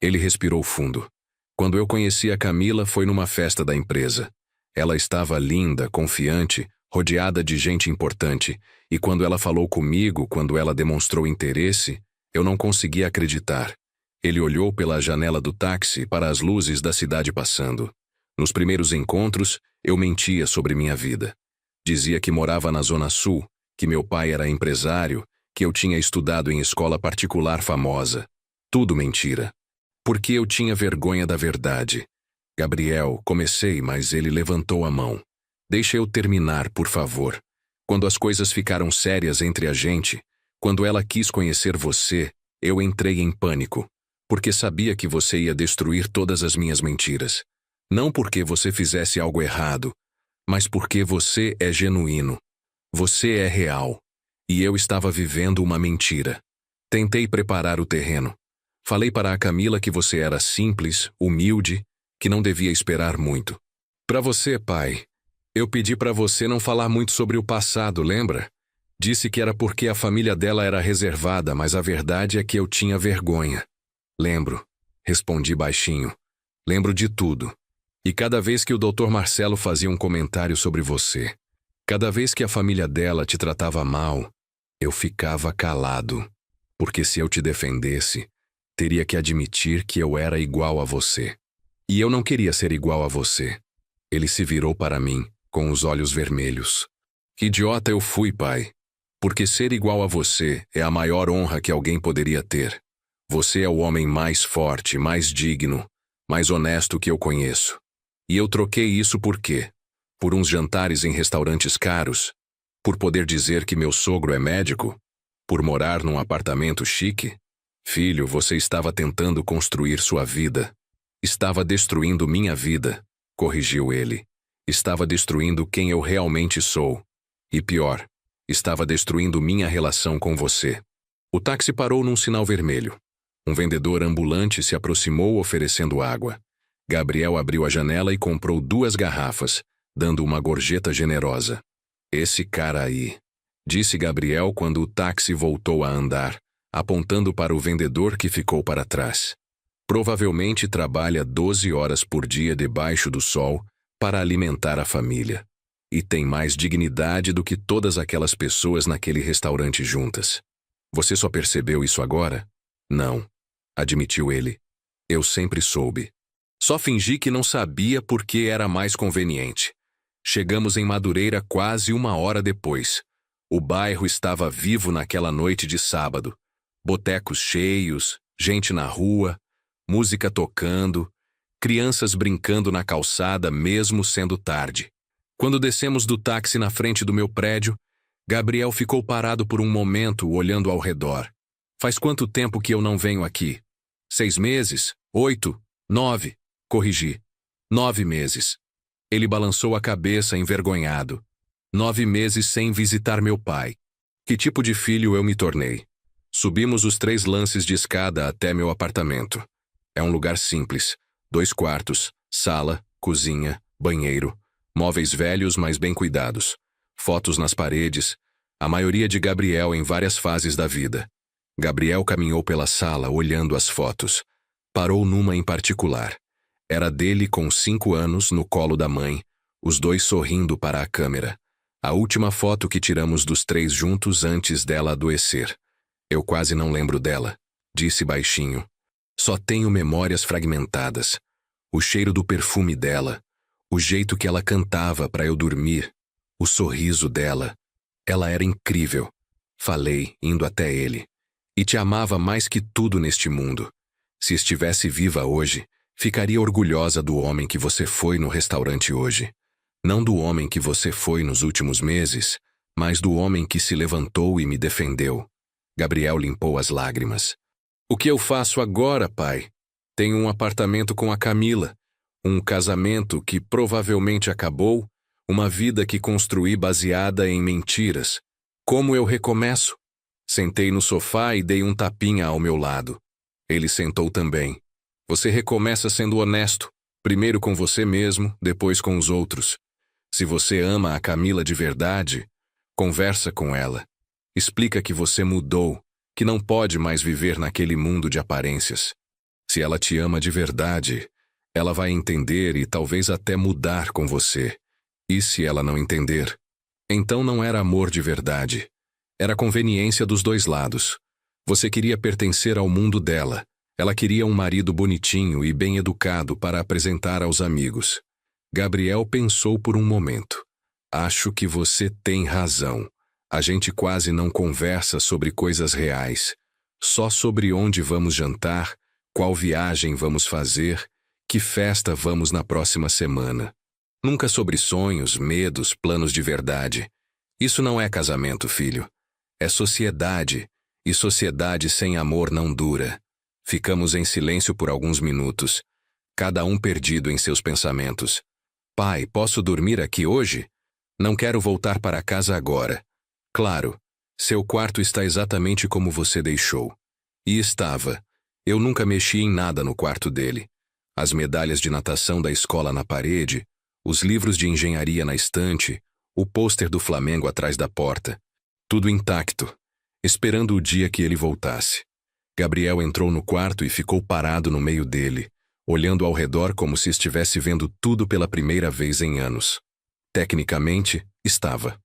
Ele respirou fundo. Quando eu conheci a Camila foi numa festa da empresa. Ela estava linda, confiante, rodeada de gente importante, e quando ela falou comigo, quando ela demonstrou interesse, eu não conseguia acreditar. Ele olhou pela janela do táxi para as luzes da cidade passando. Nos primeiros encontros, eu mentia sobre minha vida. Dizia que morava na Zona Sul, que meu pai era empresário, que eu tinha estudado em escola particular famosa. Tudo mentira. Porque eu tinha vergonha da verdade. Gabriel, comecei, mas ele levantou a mão. Deixa eu terminar, por favor. Quando as coisas ficaram sérias entre a gente, quando ela quis conhecer você, eu entrei em pânico. Porque sabia que você ia destruir todas as minhas mentiras. Não porque você fizesse algo errado, mas porque você é genuíno. Você é real. E eu estava vivendo uma mentira. Tentei preparar o terreno. Falei para a Camila que você era simples, humilde, que não devia esperar muito. Para você, pai, eu pedi para você não falar muito sobre o passado, lembra? Disse que era porque a família dela era reservada, mas a verdade é que eu tinha vergonha. Lembro, respondi baixinho. Lembro de tudo. E cada vez que o Dr. Marcelo fazia um comentário sobre você, cada vez que a família dela te tratava mal, eu ficava calado. Porque se eu te defendesse, teria que admitir que eu era igual a você. E eu não queria ser igual a você. Ele se virou para mim, com os olhos vermelhos. Que idiota eu fui, pai. Porque ser igual a você é a maior honra que alguém poderia ter. Você é o homem mais forte, mais digno, mais honesto que eu conheço. E eu troquei isso por quê? Por uns jantares em restaurantes caros? Por poder dizer que meu sogro é médico? Por morar num apartamento chique? Filho, você estava tentando construir sua vida. Estava destruindo minha vida, corrigiu ele. Estava destruindo quem eu realmente sou. E pior, estava destruindo minha relação com você. O táxi parou num sinal vermelho. Um vendedor ambulante se aproximou oferecendo água. Gabriel abriu a janela e comprou 2 garrafas, dando uma gorjeta generosa. Esse cara aí, disse Gabriel quando o táxi voltou a andar, apontando para o vendedor que ficou para trás. Provavelmente trabalha 12 horas por dia debaixo do sol para alimentar a família. E tem mais dignidade do que todas aquelas pessoas naquele restaurante juntas. Você só percebeu isso agora? Não, admitiu ele. Eu sempre soube. Só fingi que não sabia porque era mais conveniente. Chegamos em Madureira quase 1 hora depois. O bairro estava vivo naquela noite de sábado. Botecos cheios, gente na rua, música tocando, crianças brincando na calçada mesmo sendo tarde. Quando descemos do táxi na frente do meu prédio, Gabriel ficou parado por um momento olhando ao redor. Faz quanto tempo que eu não venho aqui? 6 meses? 8? 9? Corrigi. 9 meses. Ele balançou a cabeça envergonhado. 9 meses sem visitar meu pai. Que tipo de filho eu me tornei? Subimos os 3 lances de escada até meu apartamento. É um lugar simples. 2 quartos, sala, cozinha, banheiro, móveis velhos mas bem cuidados, fotos nas paredes, a maioria de Gabriel em várias fases da vida. Gabriel caminhou pela sala olhando as fotos. Parou numa em particular. Era dele com 5 anos, no colo da mãe, os 2 sorrindo para a câmera. A última foto que tiramos dos 3 juntos antes dela adoecer. Eu quase não lembro dela, disse baixinho. Só tenho memórias fragmentadas. O cheiro do perfume dela, o jeito que ela cantava para eu dormir, o sorriso dela. Ela era incrível. Falei, indo até ele. E te amava mais que tudo neste mundo. Se estivesse viva hoje, ficaria orgulhosa do homem que você foi no restaurante hoje. Não do homem que você foi nos últimos meses, mas do homem que se levantou e me defendeu. Gabriel limpou as lágrimas. O que eu faço agora, pai? Tenho um apartamento com a Camila, um casamento que provavelmente acabou, uma vida que construí baseada em mentiras. Como eu recomeço? Sentei no sofá e dei um tapinha ao meu lado. Ele sentou também. Você recomeça sendo honesto, primeiro com você mesmo, depois com os outros. Se você ama a Camila de verdade, conversa com ela. Explica que você mudou, que não pode mais viver naquele mundo de aparências. Se ela te ama de verdade, ela vai entender e talvez até mudar com você. E se ela não entender? Então não era amor de verdade. Era conveniência dos dois lados. Você queria pertencer ao mundo dela. Ela queria um marido bonitinho e bem educado para apresentar aos amigos. Gabriel pensou por um momento. Acho que você tem razão. A gente quase não conversa sobre coisas reais. Só sobre onde vamos jantar, qual viagem vamos fazer, que festa vamos na próxima semana. Nunca sobre sonhos, medos, planos de verdade. Isso não é casamento, filho. É sociedade, e sociedade sem amor não dura. Ficamos em silêncio por alguns minutos, cada um perdido em seus pensamentos. Pai, posso dormir aqui hoje? Não quero voltar para casa agora. Claro, seu quarto está exatamente como você deixou. E estava. Eu nunca mexi em nada no quarto dele. As medalhas de natação da escola na parede, os livros de engenharia na estante, o pôster do Flamengo atrás da porta. Tudo intacto, esperando o dia que ele voltasse. Gabriel entrou no quarto e ficou parado no meio dele, olhando ao redor como se estivesse vendo tudo pela primeira vez em anos. Tecnicamente, estava.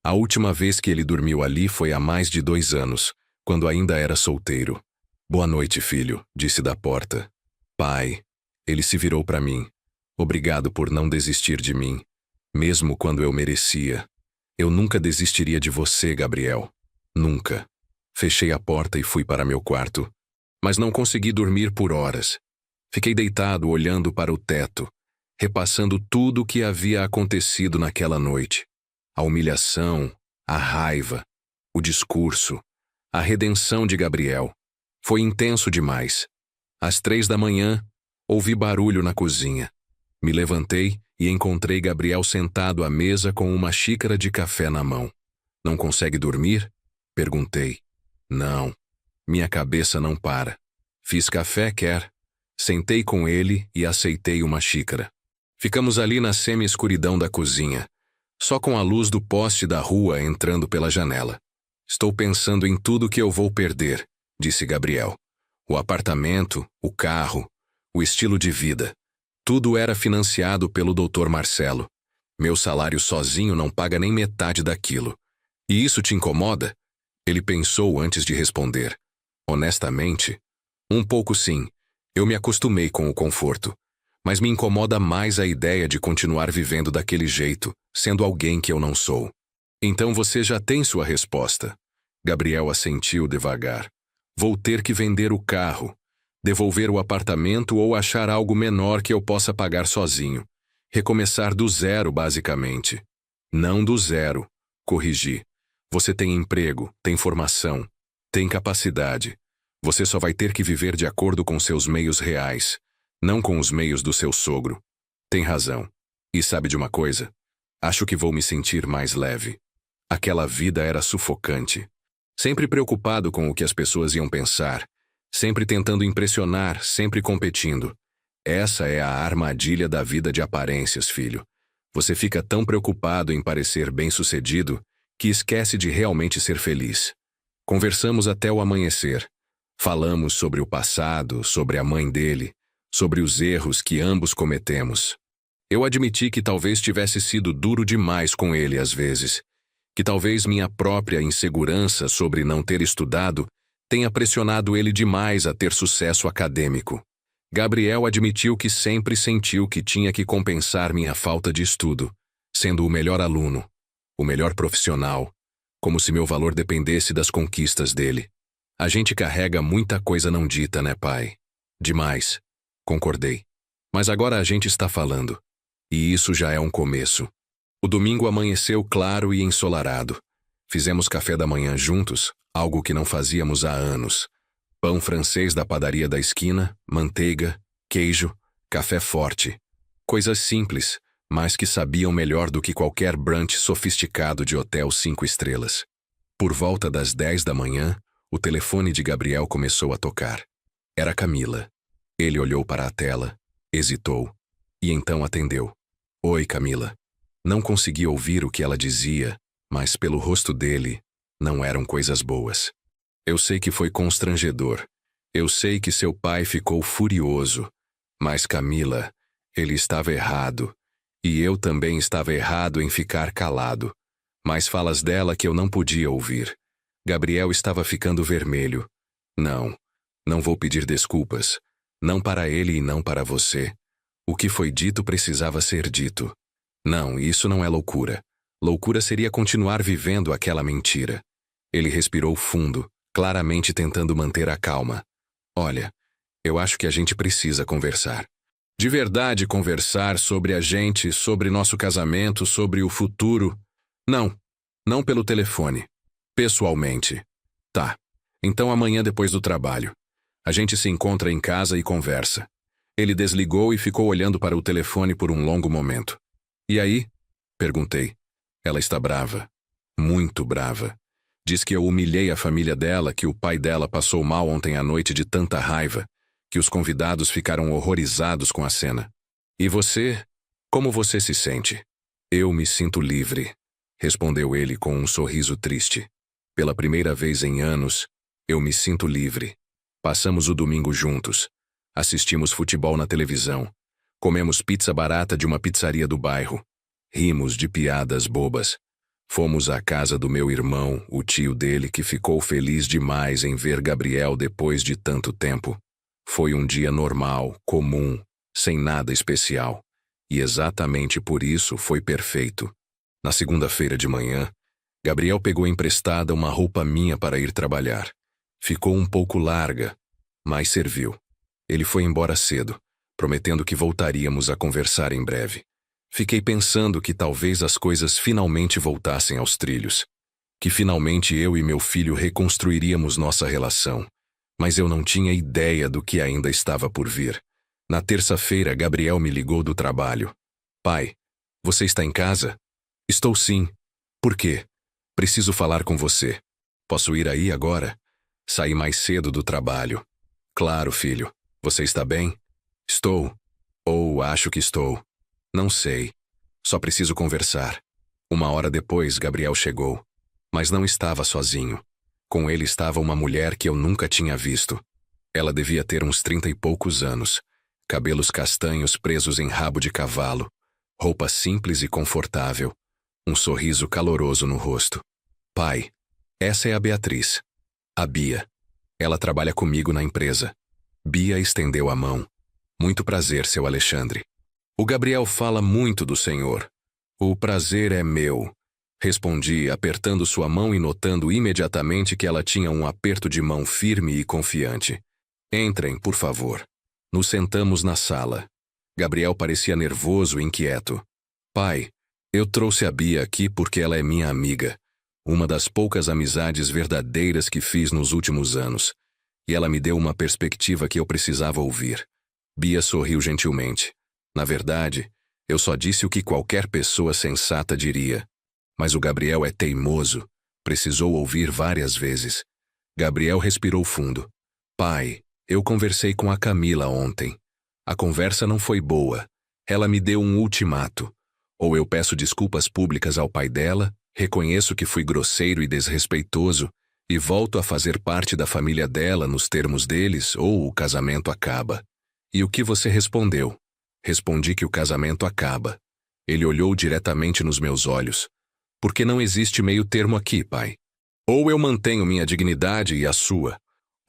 A última vez que ele dormiu ali foi há mais de 2 anos, quando ainda era solteiro. Boa noite, filho, disse da porta. Pai. Ele se virou para mim. Obrigado por não desistir de mim, mesmo quando eu merecia. Eu nunca desistiria de você, Gabriel. Nunca. Fechei a porta e fui para meu quarto. Mas não consegui dormir por horas. Fiquei deitado olhando para o teto, repassando tudo o que havia acontecido naquela noite. A humilhação, a raiva, o discurso, a redenção de Gabriel. Foi intenso demais. Às 3 da manhã, ouvi barulho na cozinha. Me levantei e encontrei Gabriel sentado à mesa com uma xícara de café na mão. Não consegue dormir? Perguntei. Não. Minha cabeça não para. Fiz café, quer? Sentei com ele e aceitei uma xícara. Ficamos ali na semi-escuridão da cozinha, só com a luz do poste da rua entrando pela janela. Estou pensando em tudo que eu vou perder, disse Gabriel. O apartamento, o carro, o estilo de vida. Tudo era financiado pelo Dr. Marcelo. Meu salário sozinho não paga nem metade daquilo. E isso te incomoda? Ele pensou antes de responder. Honestamente, um pouco sim. Eu me acostumei com o conforto. Mas me incomoda mais a ideia de continuar vivendo daquele jeito, sendo alguém que eu não sou. Então você já tem sua resposta. Gabriel assentiu devagar. Vou ter que vender o carro, devolver o apartamento ou achar algo menor que eu possa pagar sozinho. Recomeçar do zero, basicamente. Não do zero, corrigi. Você tem emprego, tem formação, tem capacidade. Você só vai ter que viver de acordo com seus meios reais, não com os meios do seu sogro. Tem razão. E sabe de uma coisa? Acho que vou me sentir mais leve. Aquela vida era sufocante. Sempre preocupado com o que as pessoas iam pensar, sempre tentando impressionar, sempre competindo. Essa é a armadilha da vida de aparências, filho. Você fica tão preocupado em parecer bem-sucedido que esquece de realmente ser feliz. Conversamos até o amanhecer. Falamos sobre o passado, sobre a mãe dele, sobre os erros que ambos cometemos. Eu admiti que talvez tivesse sido duro demais com ele às vezes, que talvez minha própria insegurança sobre não ter estudado tenha pressionado ele demais a ter sucesso acadêmico. Gabriel admitiu que sempre sentiu que tinha que compensar minha falta de estudo, sendo o melhor aluno, o melhor profissional, como se meu valor dependesse das conquistas dele. A gente carrega muita coisa não dita, né, pai? Demais. Concordei. Mas agora a gente está falando. E isso já é um começo. O domingo amanheceu claro e ensolarado. Fizemos café da manhã juntos, algo que não fazíamos há anos. Pão francês da padaria da esquina, manteiga, queijo, café forte. Coisas simples, mas que sabiam melhor do que qualquer brunch sofisticado de hotel 5 estrelas. Por volta das 10 da manhã, o telefone de Gabriel começou a tocar. Era Camila. Ele olhou para a tela, hesitou, e então atendeu. Oi, Camila. Não consegui ouvir o que ela dizia, mas pelo rosto dele, não eram coisas boas. Eu sei que foi constrangedor. Eu sei que seu pai ficou furioso. Mas Camila, ele estava errado. E eu também estava errado em ficar calado. Mas falas dela que eu não podia ouvir. Gabriel estava ficando vermelho. Não, não vou pedir desculpas. Não para ele e não para você. O que foi dito precisava ser dito. Não, isso não é loucura. Loucura seria continuar vivendo aquela mentira. Ele respirou fundo, claramente tentando manter a calma. Olha, eu acho que a gente precisa conversar. De verdade conversar sobre a gente, sobre nosso casamento, sobre o futuro. Não, não pelo telefone. Pessoalmente. Tá. Então amanhã depois do trabalho. A gente se encontra em casa e conversa. Ele desligou e ficou olhando para o telefone por um longo momento. E aí? Perguntei. Ela está brava. Muito brava. Diz que eu humilhei a família dela, que o pai dela passou mal ontem à noite de tanta raiva, que os convidados ficaram horrorizados com a cena. E você? Como você se sente? Eu me sinto livre, respondeu ele com um sorriso triste. Pela primeira vez em anos, eu me sinto livre. Passamos o domingo juntos. Assistimos futebol na televisão. Comemos pizza barata de uma pizzaria do bairro. Rimos de piadas bobas. Fomos à casa do meu irmão, o tio dele, que ficou feliz demais em ver Gabriel depois de tanto tempo. Foi um dia normal, comum, sem nada especial. E exatamente por isso foi perfeito. Na segunda-feira de manhã, Gabriel pegou emprestada uma roupa minha para ir trabalhar. Ficou um pouco larga, mas serviu. Ele foi embora cedo, prometendo que voltaríamos a conversar em breve. Fiquei pensando que talvez as coisas finalmente voltassem aos trilhos. Que finalmente eu e meu filho reconstruiríamos nossa relação. Mas eu não tinha ideia do que ainda estava por vir. Na terça-feira, Gabriel me ligou do trabalho. Pai, você está em casa? Estou sim. Por quê? Preciso falar com você. Posso ir aí agora? Saí mais cedo do trabalho. Claro, filho. Você está bem? Estou. Ou acho que estou. Não sei. Só preciso conversar. Uma hora depois, Gabriel chegou. Mas não estava sozinho. Com ele estava uma mulher que eu nunca tinha visto. Ela devia ter uns 30 e poucos anos. Cabelos castanhos presos em rabo de cavalo. Roupa simples e confortável. Um sorriso caloroso no rosto. Pai, essa é a Beatriz. A Bia. Ela trabalha comigo na empresa. Bia estendeu a mão. Muito prazer, seu Alexandre. O Gabriel fala muito do senhor. O prazer é meu. Respondi, apertando sua mão e notando imediatamente que ela tinha um aperto de mão firme e confiante. Entrem, por favor. Nos sentamos na sala. Gabriel parecia nervoso e inquieto. Pai, eu trouxe a Bia aqui porque ela é minha amiga. Uma das poucas amizades verdadeiras que fiz nos últimos anos. E ela me deu uma perspectiva que eu precisava ouvir. Bia sorriu gentilmente. Na verdade, eu só disse o que qualquer pessoa sensata diria. Mas o Gabriel é teimoso. Precisou ouvir várias vezes. Gabriel respirou fundo. Pai, eu conversei com a Camila ontem. A conversa não foi boa. Ela me deu um ultimato. Ou eu peço desculpas públicas ao pai dela, reconheço que fui grosseiro e desrespeitoso, e volto a fazer parte da família dela nos termos deles, ou o casamento acaba. E o que você respondeu? Respondi que o casamento acaba. Ele olhou diretamente nos meus olhos. Porque não existe meio termo aqui, pai. Ou eu mantenho minha dignidade e a sua,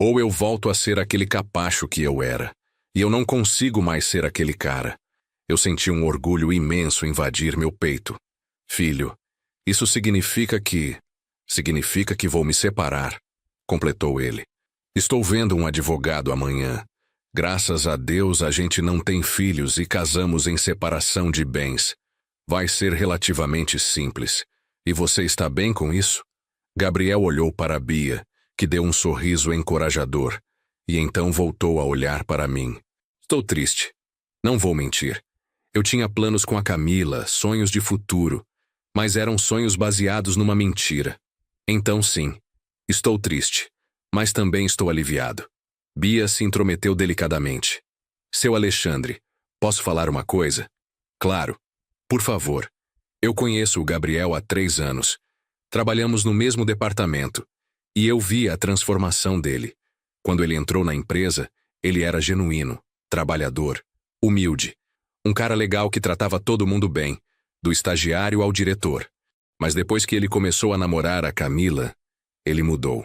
ou eu volto a ser aquele capacho que eu era. E eu não consigo mais ser aquele cara. Eu senti um orgulho imenso invadir meu peito. Filho, isso significa que vou me separar, completou ele. Estou vendo um advogado amanhã. Graças a Deus a gente não tem filhos e casamos em separação de bens. Vai ser relativamente simples. E você está bem com isso? Gabriel olhou para a Bia, que deu um sorriso encorajador, e então voltou a olhar para mim. Estou triste. Não vou mentir. Eu tinha planos com a Camila, sonhos de futuro, mas eram sonhos baseados numa mentira. Então sim, estou triste, mas também estou aliviado. Bia se intrometeu delicadamente. Seu Alexandre, posso falar uma coisa? Claro. Por favor. Eu conheço o Gabriel há 3 anos. Trabalhamos no mesmo departamento, e eu vi a transformação dele. Quando ele entrou na empresa, ele era genuíno, trabalhador, humilde. Um cara legal que tratava todo mundo bem, do estagiário ao diretor. Mas depois que ele começou a namorar a Camila, ele mudou.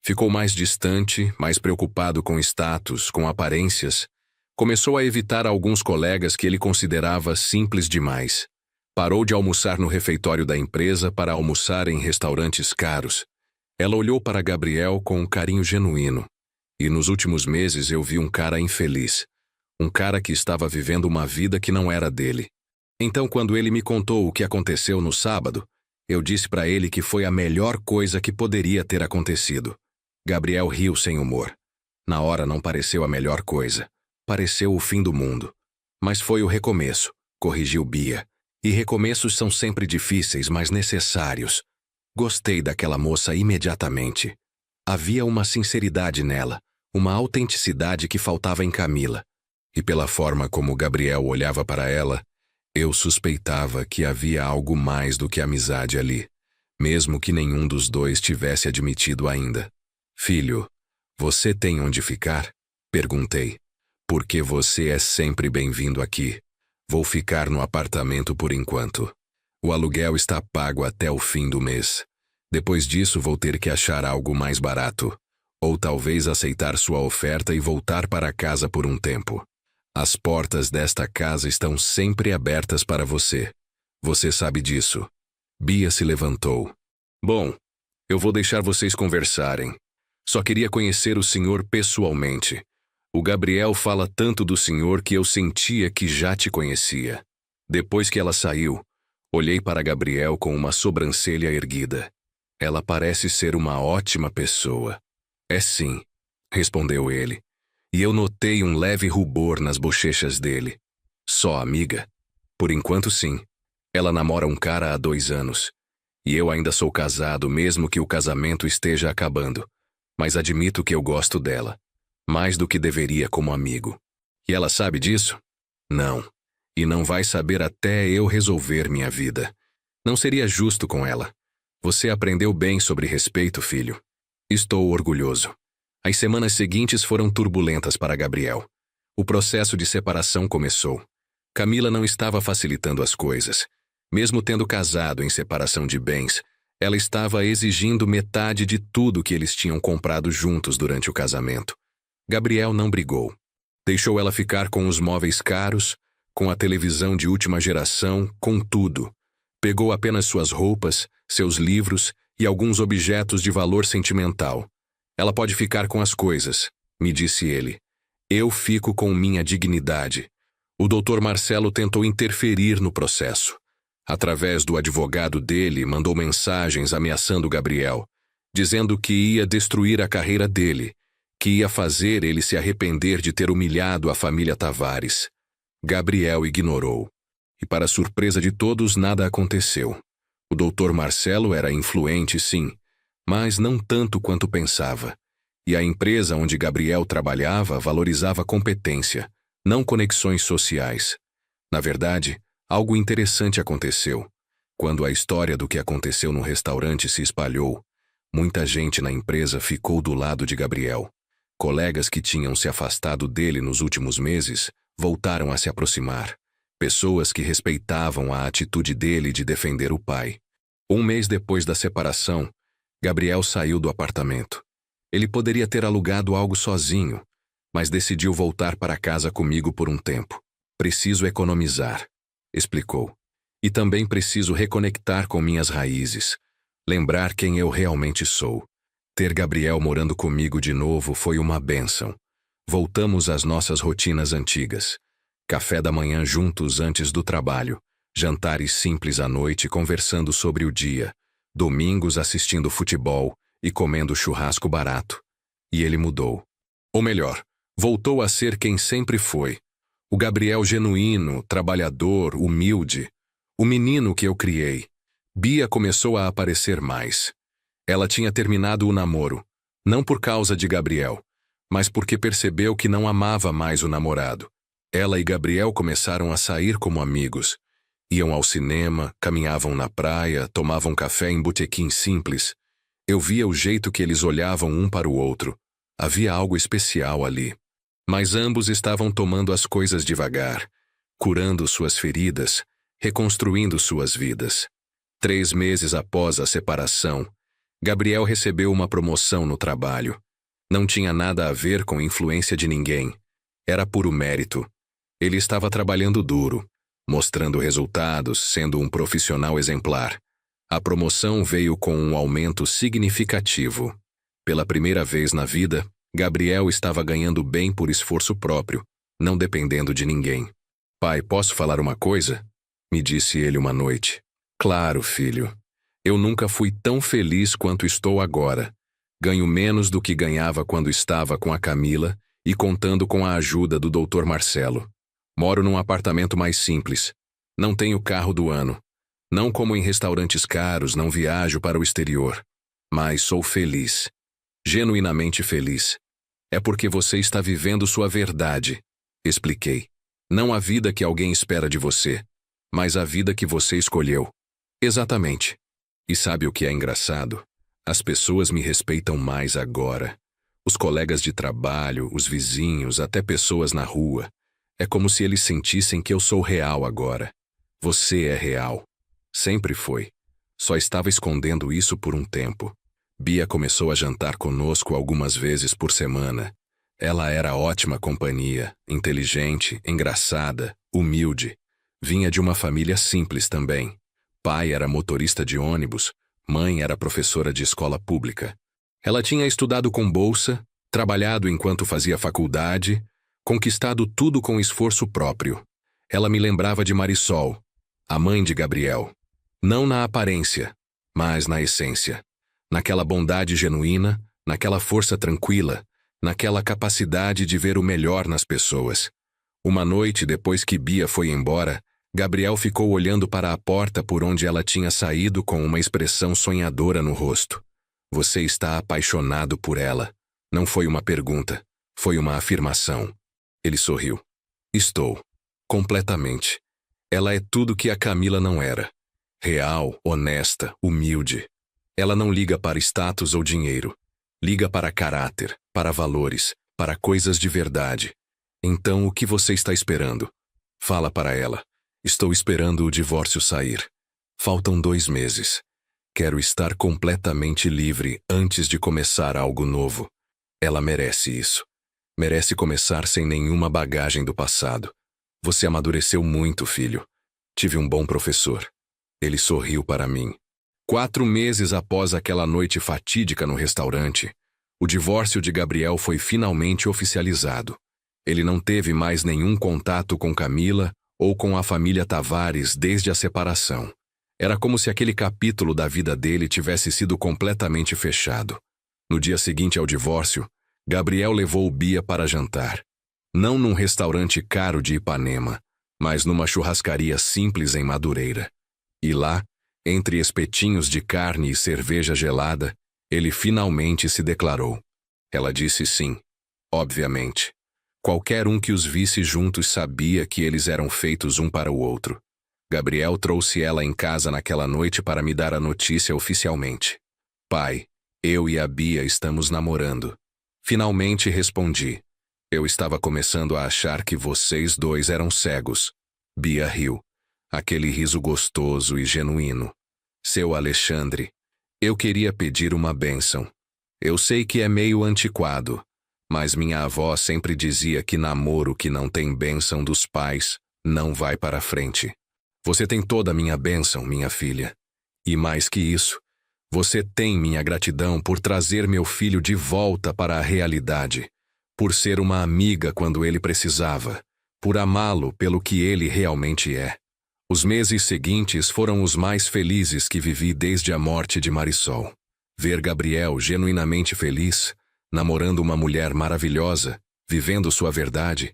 Ficou mais distante, mais preocupado com status, com aparências. Começou a evitar alguns colegas que ele considerava simples demais. Parou de almoçar no refeitório da empresa para almoçar em restaurantes caros. Ela olhou para Gabriel com um carinho genuíno. E nos últimos meses eu vi um cara infeliz. Um cara que estava vivendo uma vida que não era dele. Então, quando ele me contou o que aconteceu no sábado, eu disse para ele que foi a melhor coisa que poderia ter acontecido. Gabriel riu sem humor. Na hora não pareceu a melhor coisa. Pareceu o fim do mundo. Mas foi o recomeço, corrigiu Bia. E recomeços são sempre difíceis, mas necessários. Gostei daquela moça imediatamente. Havia uma sinceridade nela, uma autenticidade que faltava em Camila. E pela forma como Gabriel olhava para ela, eu suspeitava que havia algo mais do que amizade ali, mesmo que nenhum dos dois tivesse admitido ainda. Filho, você tem onde ficar? Perguntei. Porque você é sempre bem-vindo aqui. Vou ficar no apartamento por enquanto. O aluguel está pago até o fim do mês. Depois disso vou ter que achar algo mais barato. Ou talvez aceitar sua oferta e voltar para casa por um tempo. As portas desta casa estão sempre abertas para você. Você sabe disso. Bia se levantou. Bom, eu vou deixar vocês conversarem. Só queria conhecer o senhor pessoalmente. O Gabriel fala tanto do senhor que eu sentia que já te conhecia. Depois que ela saiu, olhei para Gabriel com uma sobrancelha erguida. Ela parece ser uma ótima pessoa. É sim, respondeu ele. E eu notei um leve rubor nas bochechas dele. Só amiga? Por enquanto sim. Ela namora um cara há 2 anos. E eu ainda sou casado mesmo que o casamento esteja acabando. Mas admito que eu gosto dela. Mais do que deveria como amigo. E ela sabe disso? Não. E não vai saber até eu resolver minha vida. Não seria justo com ela. Você aprendeu bem sobre respeito, filho. Estou orgulhoso. As semanas seguintes foram turbulentas para Gabriel. O processo de separação começou. Camila não estava facilitando as coisas. Mesmo tendo casado em separação de bens, ela estava exigindo metade de tudo que eles tinham comprado juntos durante o casamento. Gabriel não brigou. Deixou ela ficar com os móveis caros, com a televisão de última geração, com tudo. Pegou apenas suas roupas, seus livros e alguns objetos de valor sentimental. Ela pode ficar com as coisas, me disse ele. Eu fico com minha dignidade. O Dr. Marcelo tentou interferir no processo. Através do advogado dele, mandou mensagens ameaçando Gabriel, dizendo que ia destruir a carreira dele, que ia fazer ele se arrepender de ter humilhado a família Tavares. Gabriel ignorou. E para surpresa de todos, nada aconteceu. O Dr. Marcelo era influente, sim, mas não tanto quanto pensava. E a empresa onde Gabriel trabalhava valorizava competência, não conexões sociais. Na verdade, algo interessante aconteceu. Quando a história do que aconteceu no restaurante se espalhou, muita gente na empresa ficou do lado de Gabriel. Colegas que tinham se afastado dele nos últimos meses voltaram a se aproximar. Pessoas que respeitavam a atitude dele de defender o pai. 1 mês depois da separação, Gabriel saiu do apartamento. Ele poderia ter alugado algo sozinho, mas decidiu voltar para casa comigo por um tempo. Preciso economizar, explicou. E também preciso reconectar com minhas raízes, lembrar quem eu realmente sou. Ter Gabriel morando comigo de novo foi uma bênção. Voltamos às nossas rotinas antigas. Café da manhã juntos antes do trabalho, jantares simples à noite conversando sobre o dia, domingos assistindo futebol e comendo churrasco barato. E ele mudou. Ou melhor, voltou a ser quem sempre foi. O Gabriel genuíno, trabalhador, humilde. O menino que eu criei. Bia começou a aparecer mais. Ela tinha terminado o namoro, não por causa de Gabriel, mas porque percebeu que não amava mais o namorado. Ela e Gabriel começaram a sair como amigos. Iam ao cinema, caminhavam na praia, tomavam café em botequim simples. Eu via o jeito que eles olhavam um para o outro. Havia algo especial ali. Mas ambos estavam tomando as coisas devagar, curando suas feridas, reconstruindo suas vidas. 3 meses após a separação, Gabriel recebeu uma promoção no trabalho. Não tinha nada a ver com influência de ninguém. Era puro mérito. Ele estava trabalhando duro, mostrando resultados, sendo um profissional exemplar. A promoção veio com um aumento significativo. Pela primeira vez na vida, Gabriel estava ganhando bem por esforço próprio, não dependendo de ninguém. "Pai, posso falar uma coisa?" me disse ele uma noite. "Claro, filho. Eu nunca fui tão feliz quanto estou agora. Ganho menos do que ganhava quando estava com a Camila e contando com a ajuda do Dr. Marcelo. Moro num apartamento mais simples. Não tenho carro do ano. Não como em restaurantes caros, não viajo para o exterior. Mas sou feliz. Genuinamente feliz. É porque você está vivendo sua verdade", expliquei. "Não a vida que alguém espera de você, mas a vida que você escolheu." "Exatamente. E sabe o que é engraçado? As pessoas me respeitam mais agora. Os colegas de trabalho, os vizinhos, até pessoas na rua. É como se eles sentissem que eu sou real agora. Você é real. Sempre foi. Só estava escondendo isso por um tempo." Bia começou a jantar conosco algumas vezes por semana. Ela era ótima companhia, inteligente, engraçada, humilde. Vinha de uma família simples também. Pai era motorista de ônibus, mãe era professora de escola pública. Ela tinha estudado com bolsa, trabalhado enquanto fazia faculdade, conquistado tudo com esforço próprio. Ela me lembrava de Marisol, a mãe de Gabriel. Não na aparência, mas na essência. Naquela bondade genuína, naquela força tranquila, naquela capacidade de ver o melhor nas pessoas. Uma noite depois que Bia foi embora, Gabriel ficou olhando para a porta por onde ela tinha saído com uma expressão sonhadora no rosto. "Você está apaixonado por ela." Não foi uma pergunta, foi uma afirmação. Ele sorriu. "Estou. Completamente. Ela é tudo que a Camila não era. Real, honesta, humilde. Ela não liga para status ou dinheiro. Liga para caráter, para valores, para coisas de verdade. Então, o que você está esperando? Fala para ela. Estou esperando o divórcio sair. Faltam 2 meses. Quero estar completamente livre antes de começar algo novo. Ela merece isso. Merece começar sem nenhuma bagagem do passado. Você amadureceu muito, filho. Tive um bom professor." Ele sorriu para mim. 4 meses após aquela noite fatídica no restaurante, o divórcio de Gabriel foi finalmente oficializado. Ele não teve mais nenhum contato com Camila ou com a família Tavares desde a separação. Era como se aquele capítulo da vida dele tivesse sido completamente fechado. No dia seguinte ao divórcio, Gabriel levou Bia para jantar. Não num restaurante caro de Ipanema, mas numa churrascaria simples em Madureira. E lá, entre espetinhos de carne e cerveja gelada, ele finalmente se declarou. Ela disse sim, obviamente. Qualquer um que os visse juntos sabia que eles eram feitos um para o outro. Gabriel trouxe ela em casa naquela noite para me dar a notícia oficialmente. "Pai, eu e a Bia estamos namorando." Finalmente respondi. Eu estava começando a achar que vocês dois eram cegos. Bia riu. Aquele riso gostoso e genuíno. "Seu Alexandre, eu queria pedir uma bênção. Eu sei que é meio antiquado, mas minha avó sempre dizia que namoro que não tem bênção dos pais não vai para frente. Você tem toda a minha bênção, minha filha. E mais que isso, você tem minha gratidão por trazer meu filho de volta para a realidade, por ser uma amiga quando ele precisava, por amá-lo pelo que ele realmente é." Os meses seguintes foram os mais felizes que vivi desde a morte de Marisol. Ver Gabriel genuinamente feliz, namorando uma mulher maravilhosa, vivendo sua verdade,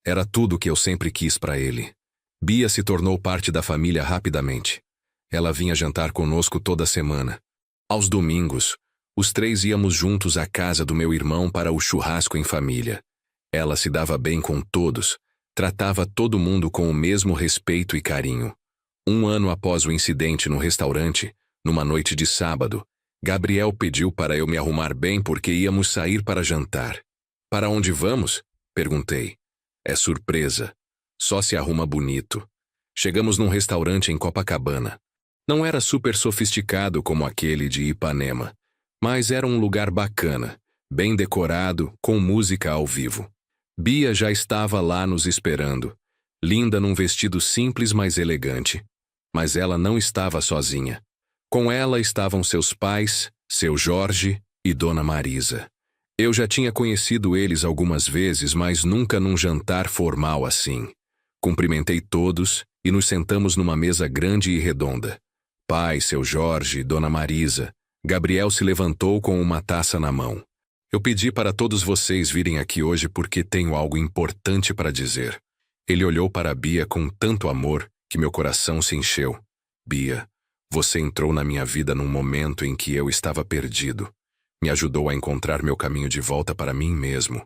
era tudo o que eu sempre quis para ele. Bia se tornou parte da família rapidamente. Ela vinha jantar conosco toda semana. Aos domingos, os 3 íamos juntos à casa do meu irmão para o churrasco em família. Ela se dava bem com todos, tratava todo mundo com o mesmo respeito e carinho. Um ano após o incidente no restaurante, numa noite de sábado, Gabriel pediu para eu me arrumar bem porque íamos sair para jantar. Para onde vamos? Perguntei. É surpresa. Só se arruma bonito. Chegamos num restaurante em Copacabana. Não era super sofisticado como aquele de Ipanema, mas era um lugar bacana, bem decorado, com música ao vivo. Bia já estava lá nos esperando, linda num vestido simples, mas elegante. Mas ela não estava sozinha. Com ela estavam seus pais, seu Jorge e Dona Marisa. Eu já tinha conhecido eles algumas vezes, mas nunca num jantar formal assim. Cumprimentei todos e nos sentamos numa mesa grande e redonda. Pai, seu Jorge, Dona Marisa. Gabriel se levantou com uma taça na mão. Eu pedi para todos vocês virem aqui hoje porque tenho algo importante para dizer. Ele olhou para Bia com tanto amor que meu coração se encheu. Bia, você entrou na minha vida num momento em que eu estava perdido. Me ajudou a encontrar meu caminho de volta para mim mesmo.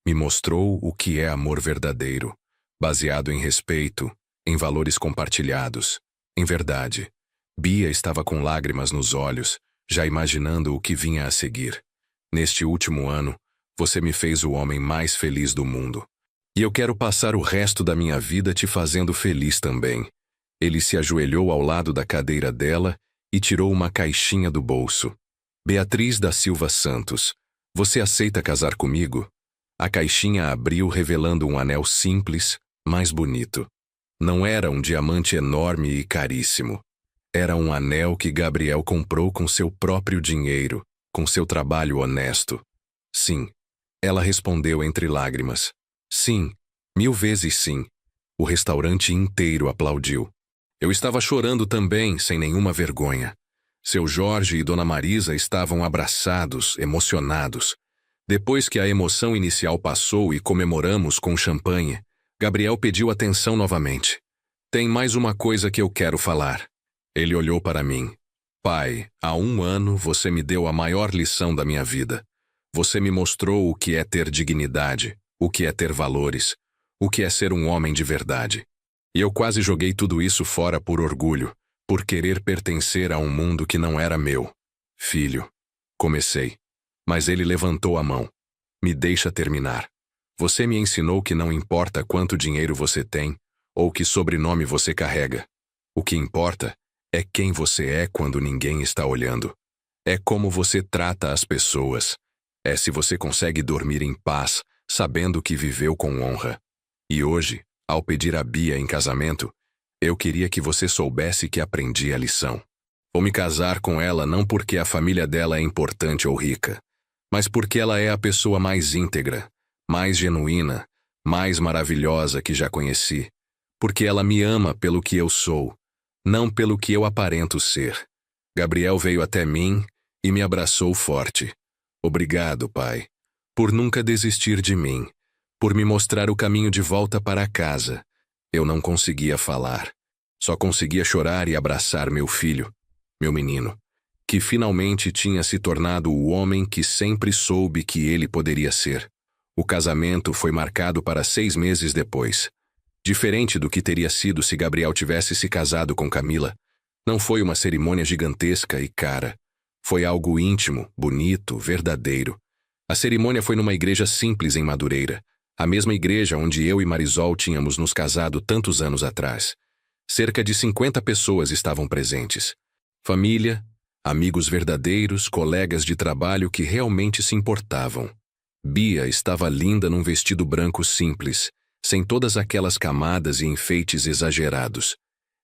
Me mostrou o que é amor verdadeiro, baseado em respeito, em valores compartilhados, em verdade. Bia estava com lágrimas nos olhos, já imaginando o que vinha a seguir. Neste último ano, você me fez o homem mais feliz do mundo. E eu quero passar o resto da minha vida te fazendo feliz também. Ele se ajoelhou ao lado da cadeira dela e tirou uma caixinha do bolso. Beatriz da Silva Santos, você aceita casar comigo? A caixinha abriu revelando um anel simples, mas bonito. Não era um diamante enorme e caríssimo. Era um anel que Gabriel comprou com seu próprio dinheiro, com seu trabalho honesto. Sim. Ela respondeu entre lágrimas. Sim, 1000 vezes sim. O restaurante inteiro aplaudiu. Eu estava chorando também, sem nenhuma vergonha. Seu Jorge e Dona Marisa estavam abraçados, emocionados. Depois que a emoção inicial passou e comemoramos com champanhe, Gabriel pediu atenção novamente. Tem mais uma coisa que eu quero falar. Ele olhou para mim. Pai, há 1 ano você me deu a maior lição da minha vida. Você me mostrou o que é ter dignidade, o que é ter valores, o que é ser um homem de verdade. E eu quase joguei tudo isso fora por orgulho, por querer pertencer a um mundo que não era meu. Filho, comecei. Mas ele levantou a mão. Me deixa terminar. Você me ensinou que não importa quanto dinheiro você tem, ou que sobrenome você carrega. O que importa é quem você é quando ninguém está olhando. É como você trata as pessoas. É se você consegue dormir em paz, sabendo que viveu com honra. E hoje, ao pedir a Bia em casamento, eu queria que você soubesse que aprendi a lição. Vou me casar com ela não porque a família dela é importante ou rica, mas porque ela é a pessoa mais íntegra, mais genuína, mais maravilhosa que já conheci. Porque ela me ama pelo que eu sou, não pelo que eu aparento ser. Gabriel veio até mim e me abraçou forte. Obrigado, pai, por nunca desistir de mim, por me mostrar o caminho de volta para casa. Eu não conseguia falar. Só conseguia chorar e abraçar meu filho, meu menino, que finalmente tinha se tornado o homem que sempre soube que ele poderia ser. O casamento foi marcado para 6 meses depois. Diferente do que teria sido se Gabriel tivesse se casado com Camila, não foi uma cerimônia gigantesca e cara. Foi algo íntimo, bonito, verdadeiro. A cerimônia foi numa igreja simples em Madureira, a mesma igreja onde eu e Marisol tínhamos nos casado tantos anos atrás. Cerca de 50 pessoas estavam presentes. Família, amigos verdadeiros, colegas de trabalho que realmente se importavam. Bia estava linda num vestido branco simples, sem todas aquelas camadas e enfeites exagerados.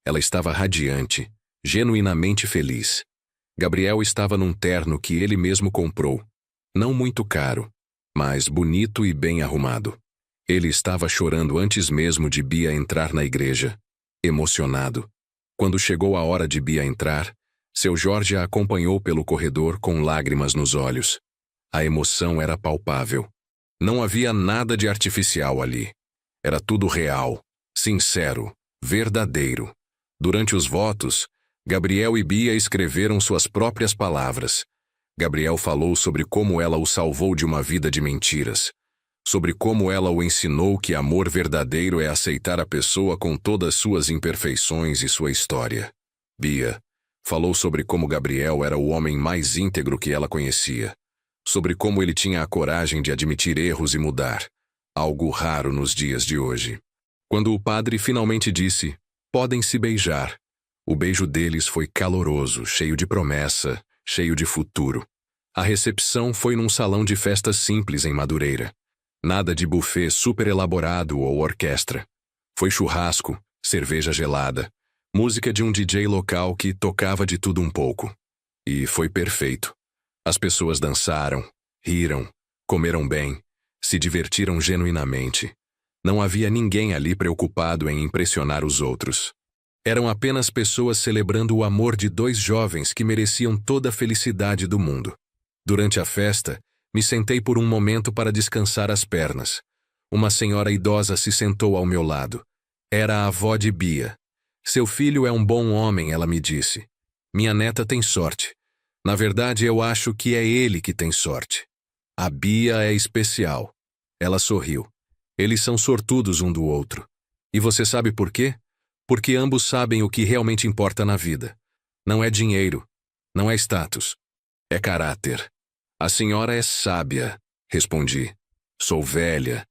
Ela estava radiante, genuinamente feliz. Gabriel estava num terno que ele mesmo comprou. Não muito caro, mas bonito e bem arrumado. Ele estava chorando antes mesmo de Bia entrar na igreja, emocionado. Quando chegou a hora de Bia entrar, seu Jorge a acompanhou pelo corredor com lágrimas nos olhos. A emoção era palpável. Não havia nada de artificial ali. Era tudo real, sincero, verdadeiro. Durante os votos, Gabriel e Bia escreveram suas próprias palavras. Gabriel falou sobre como ela o salvou de uma vida de mentiras. sobre como ela o ensinou que amor verdadeiro é aceitar a pessoa com todas suas imperfeições e sua história. Bia falou sobre como Gabriel era o homem mais íntegro que ela conhecia, sobre como ele tinha a coragem de admitir erros e mudar, algo raro nos dias de hoje. Quando o padre finalmente disse, podem se beijar, o beijo deles foi caloroso, cheio de promessa, cheio de futuro. A recepção foi num salão de festas simples em Madureira. Nada de buffet super elaborado ou orquestra. Foi churrasco, cerveja gelada, música de um DJ local que tocava de tudo um pouco. E foi perfeito. As pessoas dançaram, riram, comeram bem, se divertiram genuinamente. Não havia ninguém ali preocupado em impressionar os outros. Eram apenas pessoas celebrando o amor de dois jovens que mereciam toda a felicidade do mundo. Durante a festa, me sentei por um momento para descansar as pernas. Uma senhora idosa se sentou ao meu lado. Era a avó de Bia. Seu filho é um bom homem, ela me disse. Minha neta tem sorte. Na verdade, eu acho que é ele que tem sorte. A Bia é especial. Ela sorriu. Eles são sortudos um do outro. E você sabe por quê? Porque ambos sabem o que realmente importa na vida. Não é dinheiro, não é status, é caráter. A senhora é sábia, respondi. Sou velha.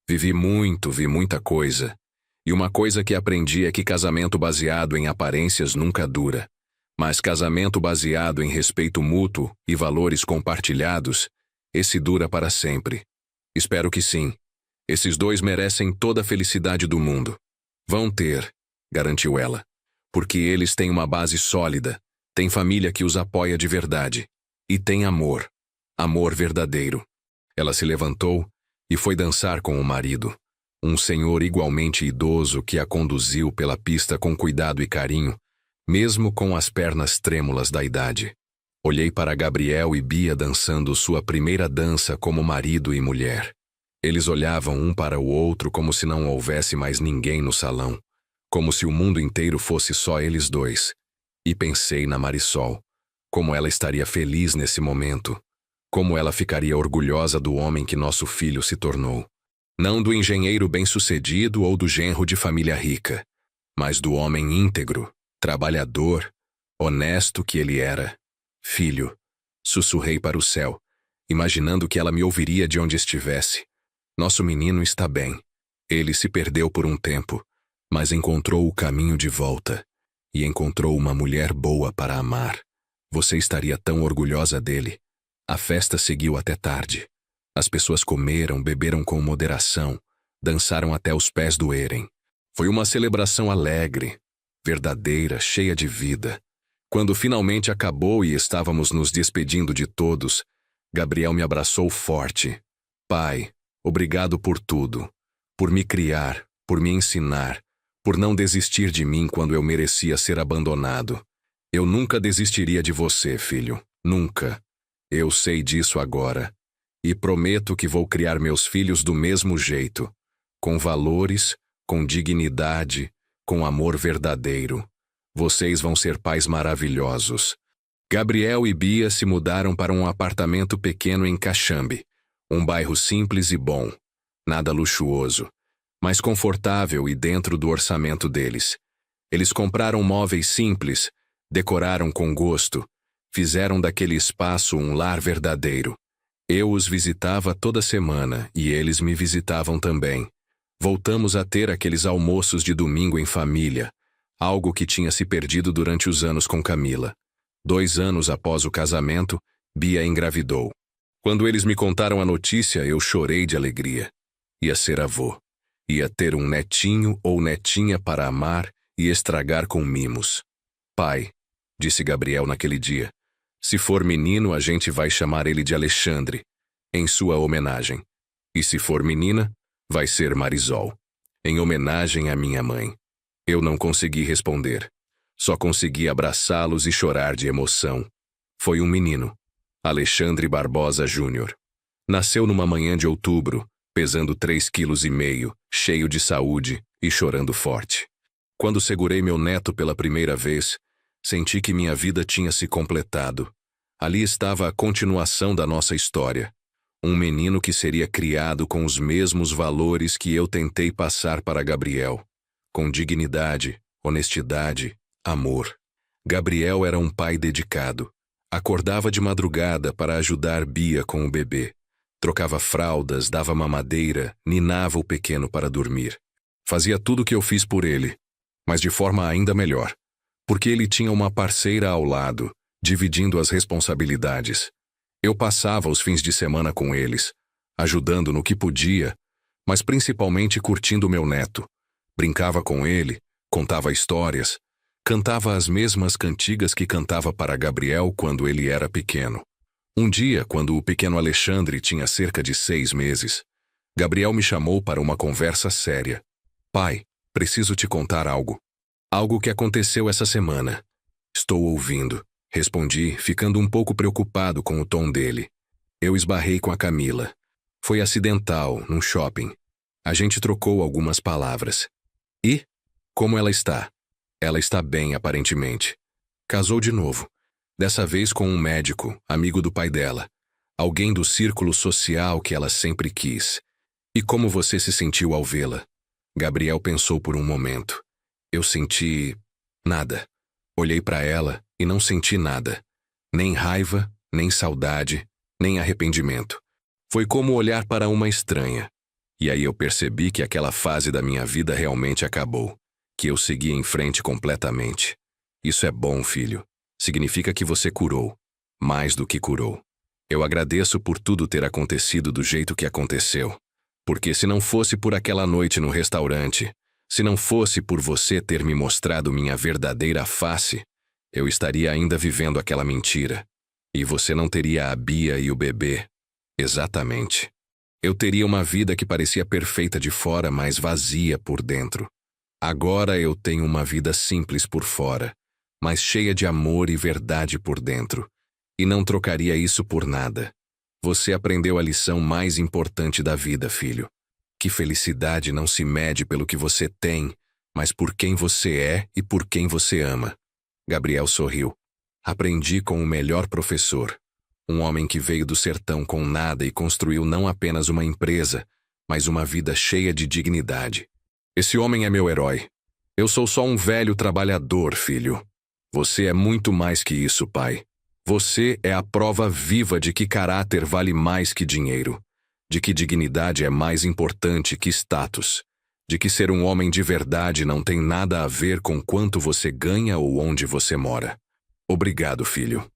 Vivi muito, vi muita coisa. E uma coisa que aprendi é que casamento baseado em aparências nunca dura. Mas casamento baseado em respeito mútuo e valores compartilhados, esse dura para sempre. Espero que sim. Esses dois merecem toda a felicidade do mundo. Vão ter, garantiu ela. Porque eles têm uma base sólida, têm família que os apoia de verdade. E têm amor. Amor verdadeiro. Ela se levantou e foi dançar com o marido, um senhor igualmente idoso que a conduziu pela pista com cuidado e carinho, mesmo com as pernas trêmulas da idade. Olhei para Gabriel e Bia dançando sua primeira dança como marido e mulher. Eles olhavam um para o outro como se não houvesse mais ninguém no salão, como se o mundo inteiro fosse só eles dois. E pensei na Marisol, como ela estaria feliz nesse momento. Como ela ficaria orgulhosa do homem que nosso filho se tornou. Não do engenheiro bem-sucedido ou do genro de família rica, mas do homem íntegro, trabalhador, honesto que ele era. Filho, sussurrei para o céu, imaginando que ela me ouviria de onde estivesse. Nosso menino está bem. Ele se perdeu por um tempo, mas encontrou o caminho de volta. E encontrou uma mulher boa para amar. Você estaria tão orgulhosa dele. A festa seguiu até tarde. As pessoas comeram, beberam com moderação, dançaram até os pés doerem. Foi uma celebração alegre, verdadeira, cheia de vida. Quando finalmente acabou e estávamos nos despedindo de todos, Gabriel me abraçou forte. Pai, obrigado por tudo. Por me criar, por me ensinar, por não desistir de mim quando eu merecia ser abandonado. Eu nunca desistiria de você, filho. Nunca. Eu sei disso agora. E prometo que vou criar meus filhos do mesmo jeito. Com valores, com dignidade, com amor verdadeiro. Vocês vão ser pais maravilhosos. Gabriel e Bia se mudaram para um apartamento pequeno em Caxambe. Um bairro simples e bom. Nada luxuoso, mas confortável e dentro do orçamento deles. Eles compraram móveis simples, decoraram com gosto, fizeram daquele espaço um lar verdadeiro. Eu os visitava toda semana e eles me visitavam também. Voltamos a ter aqueles almoços de domingo em família, algo que tinha se perdido durante os anos com Camila. 2 anos após o casamento, Bia engravidou. Quando eles me contaram a notícia, eu chorei de alegria. Ia ser avô. Ia ter um netinho ou netinha para amar e estragar com mimos. Pai, disse Gabriel naquele dia, se for menino, a gente vai chamar ele de Alexandre, em sua homenagem. E se for menina, vai ser Marisol, em homenagem à minha mãe. Eu não consegui responder. Só consegui abraçá-los e chorar de emoção. Foi um menino, Alexandre Barbosa Júnior. Nasceu numa manhã de outubro, pesando 3,5 quilos, cheio de saúde e chorando forte. Quando segurei meu neto pela primeira vez, senti que minha vida tinha se completado. Ali estava a continuação da nossa história. Um menino que seria criado com os mesmos valores que eu tentei passar para Gabriel, com dignidade, honestidade, amor. Gabriel era um pai dedicado. Acordava de madrugada para ajudar Bia com o bebê. Trocava fraldas, dava mamadeira, ninava o pequeno para dormir. Fazia tudo o que eu fiz por ele, mas de forma ainda melhor, porque ele tinha uma parceira ao lado, dividindo as responsabilidades. Eu passava os fins de semana com eles, ajudando no que podia, mas principalmente curtindo meu neto. Brincava com ele, contava histórias, cantava as mesmas cantigas que cantava para Gabriel quando ele era pequeno. Um dia, quando o pequeno Alexandre tinha cerca de 6 meses, Gabriel me chamou para uma conversa séria. Pai, preciso te contar algo. Algo que aconteceu essa semana. Estou ouvindo, respondi, ficando um pouco preocupado com o tom dele. Eu esbarrei com a Camila. Foi acidental, num shopping. A gente trocou algumas palavras. E? Como ela está? Ela está bem, aparentemente. Casou de novo. Dessa vez com um médico, amigo do pai dela. Alguém do círculo social que ela sempre quis. E como você se sentiu ao vê-la? Gabriel pensou por um momento. Eu senti... nada. Olhei para ela e não senti nada. Nem raiva, nem saudade, nem arrependimento. Foi como olhar para uma estranha. E aí eu percebi que aquela fase da minha vida realmente acabou. Que eu segui em frente completamente. Isso é bom, filho. Significa que você curou. Mais do que curou. Eu agradeço por tudo ter acontecido do jeito que aconteceu. Porque se não fosse por aquela noite no restaurante, se não fosse por você ter me mostrado minha verdadeira face, eu estaria ainda vivendo aquela mentira. E você não teria a Bia e o bebê. Exatamente. Eu teria uma vida que parecia perfeita de fora, mas vazia por dentro. Agora eu tenho uma vida simples por fora, mas cheia de amor e verdade por dentro. E não trocaria isso por nada. Você aprendeu a lição mais importante da vida, filho. Que felicidade não se mede pelo que você tem, mas por quem você é e por quem você ama. Gabriel sorriu. Aprendi com o melhor professor. Um homem que veio do sertão com nada e construiu não apenas uma empresa, mas uma vida cheia de dignidade. Esse homem é meu herói. Eu sou só um velho trabalhador, filho. Você é muito mais que isso, pai. Você é a prova viva de que caráter vale mais que dinheiro. De que dignidade é mais importante que status. De que ser um homem de verdade não tem nada a ver com quanto você ganha ou onde você mora. Obrigado, filho.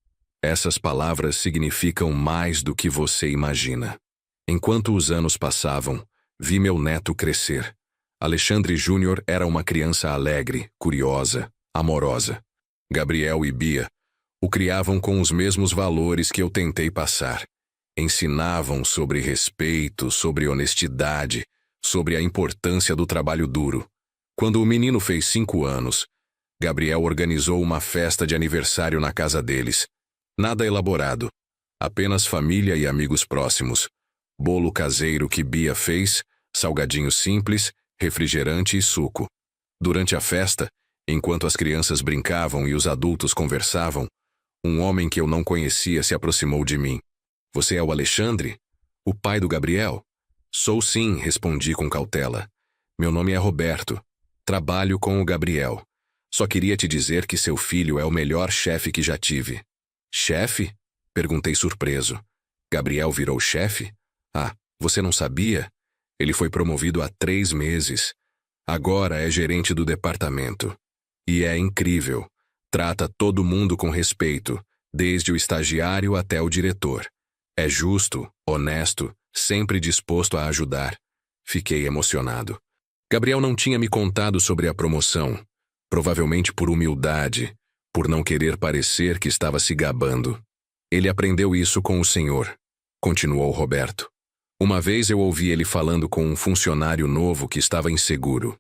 Essas palavras significam mais do que você imagina. Enquanto os anos passavam, vi meu neto crescer. Alexandre Júnior era uma criança alegre, curiosa, amorosa. Gabriel e Bia o criavam com os mesmos valores que eu tentei passar. Ensinavam sobre respeito, sobre honestidade, sobre a importância do trabalho duro. Quando o menino fez 5 anos, Gabriel organizou uma festa de aniversário na casa deles. Nada elaborado, apenas família e amigos próximos. Bolo caseiro que Bia fez, salgadinho simples, refrigerante e suco. Durante a festa, enquanto as crianças brincavam e os adultos conversavam, um homem que eu não conhecia se aproximou de mim. Você é o Alexandre? O pai do Gabriel? Sou sim, respondi com cautela. Meu nome é Roberto. Trabalho com o Gabriel. Só queria te dizer que seu filho é o melhor chefe que já tive. Chefe? Perguntei surpreso. Gabriel virou chefe? Ah, você não sabia? Ele foi promovido há 3 meses. Agora é gerente do departamento. E é incrível. Trata todo mundo com respeito, desde o estagiário até o diretor. É justo, honesto, sempre disposto a ajudar. Fiquei emocionado. Gabriel não tinha me contado sobre a promoção, provavelmente por humildade, por não querer parecer que estava se gabando. Ele aprendeu isso com o senhor, continuou Roberto. Uma vez eu ouvi ele falando com um funcionário novo que estava inseguro.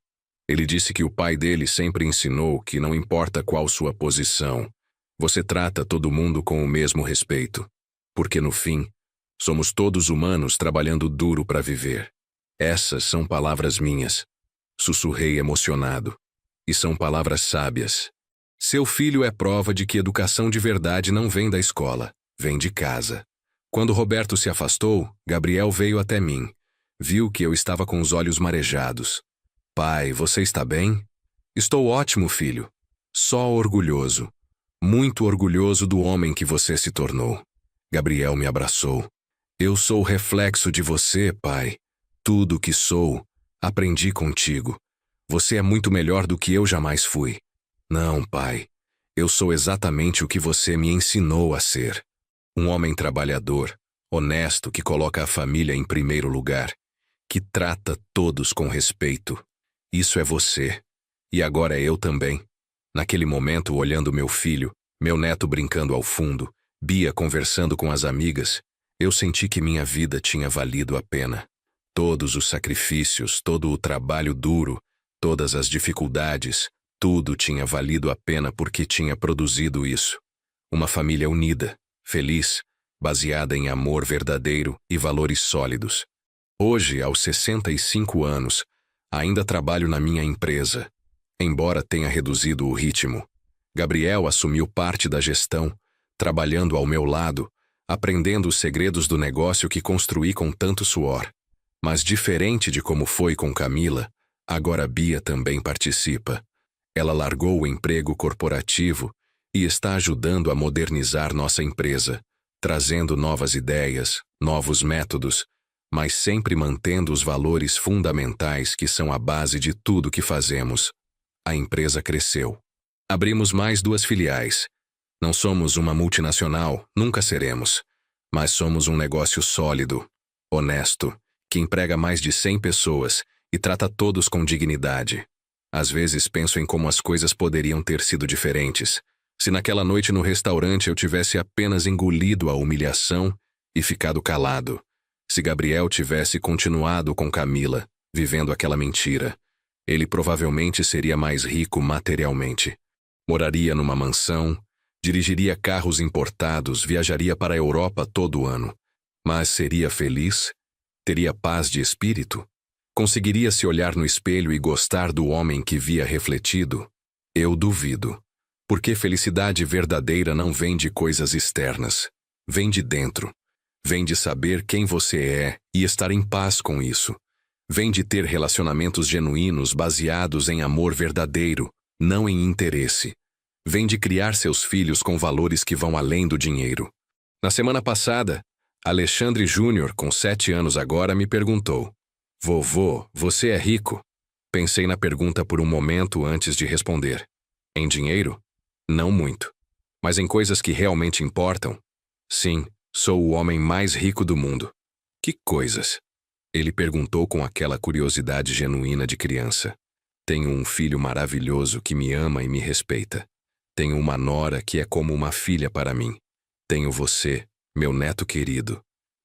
Ele disse que o pai dele sempre ensinou que não importa qual sua posição, você trata todo mundo com o mesmo respeito. Porque no fim, somos todos humanos trabalhando duro para viver. Essas são palavras minhas. Sussurrei emocionado. E são palavras sábias. Seu filho é prova de que educação de verdade não vem da escola, vem de casa. Quando Roberto se afastou, Gabriel veio até mim. Viu que eu estava com os olhos marejados. Pai, você está bem? Estou ótimo, filho. Só orgulhoso. Muito orgulhoso do homem que você se tornou. Gabriel me abraçou. Eu sou o reflexo de você, pai. Tudo o que sou, aprendi contigo. Você é muito melhor do que eu jamais fui. Não, pai. Eu sou exatamente o que você me ensinou a ser. Um homem trabalhador, honesto, que coloca a família em primeiro lugar, que trata todos com respeito. Isso é você. E agora é eu também. Naquele momento, olhando meu filho, meu neto brincando ao fundo, Bia conversando com as amigas, eu senti que minha vida tinha valido a pena. Todos os sacrifícios, todo o trabalho duro, todas as dificuldades, tudo tinha valido a pena porque tinha produzido isso. Uma família unida, feliz, baseada em amor verdadeiro e valores sólidos. Hoje, aos 65 anos, ainda trabalho na minha empresa. Embora tenha reduzido o ritmo, Gabriel assumiu parte da gestão, trabalhando ao meu lado, aprendendo os segredos do negócio que construí com tanto suor. Mas diferente de como foi com Camila, agora Bia também participa. Ela largou o emprego corporativo e está ajudando a modernizar nossa empresa, trazendo novas ideias, novos métodos, mas sempre mantendo os valores fundamentais que são a base de tudo que fazemos. A empresa cresceu. Abrimos mais 2 filiais. Não somos uma multinacional, nunca seremos, mas somos um negócio sólido, honesto, que emprega mais de 100 pessoas e trata todos com dignidade. Às vezes penso em como as coisas poderiam ter sido diferentes, se naquela noite no restaurante eu tivesse apenas engolido a humilhação e ficado calado. Se Gabriel tivesse continuado com Camila, vivendo aquela mentira, ele provavelmente seria mais rico materialmente. Moraria numa mansão, dirigiria carros importados, viajaria para a Europa todo ano. Mas seria feliz? Teria paz de espírito? Conseguiria se olhar no espelho e gostar do homem que via refletido? Eu duvido. Porque felicidade verdadeira não vem de coisas externas. Vem de dentro. Vem de saber quem você é e estar em paz com isso. Vem de ter relacionamentos genuínos baseados em amor verdadeiro, não em interesse. Vem de criar seus filhos com valores que vão além do dinheiro. Na semana passada, Alexandre Júnior, com 7 anos agora, me perguntou: Vovô, você é rico? Pensei na pergunta por um momento antes de responder. Em dinheiro? Não muito. Mas em coisas que realmente importam? Sim, sou o homem mais rico do mundo. Que coisas? Ele perguntou com aquela curiosidade genuína de criança. Tenho um filho maravilhoso que me ama e me respeita. Tenho uma nora que é como uma filha para mim. Tenho você, meu neto querido.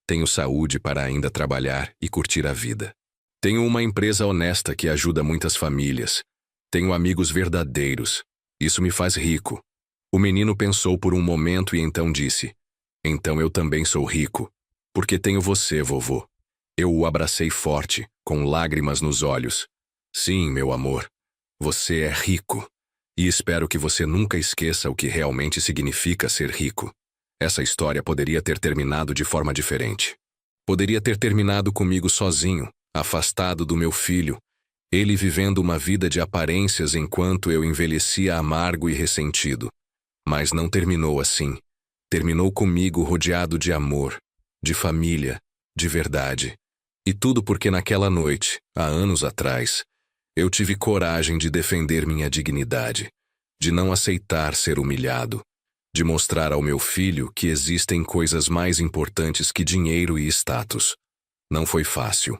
Tenho saúde para ainda trabalhar e curtir a vida. Tenho uma empresa honesta que ajuda muitas famílias. Tenho amigos verdadeiros. Isso me faz rico. O menino pensou por um momento e então disse: Então eu também sou rico. Porque tenho você, vovô. Eu o abracei forte, com lágrimas nos olhos. Sim, meu amor. Você é rico. E espero que você nunca esqueça o que realmente significa ser rico. Essa história poderia ter terminado de forma diferente. Poderia ter terminado comigo sozinho, afastado do meu filho, ele vivendo uma vida de aparências enquanto eu envelhecia amargo e ressentido. Mas não terminou assim. Terminou comigo rodeado de amor, de família, de verdade. E tudo porque naquela noite, há anos atrás, eu tive coragem de defender minha dignidade, de não aceitar ser humilhado, de mostrar ao meu filho que existem coisas mais importantes que dinheiro e status. Não foi fácil.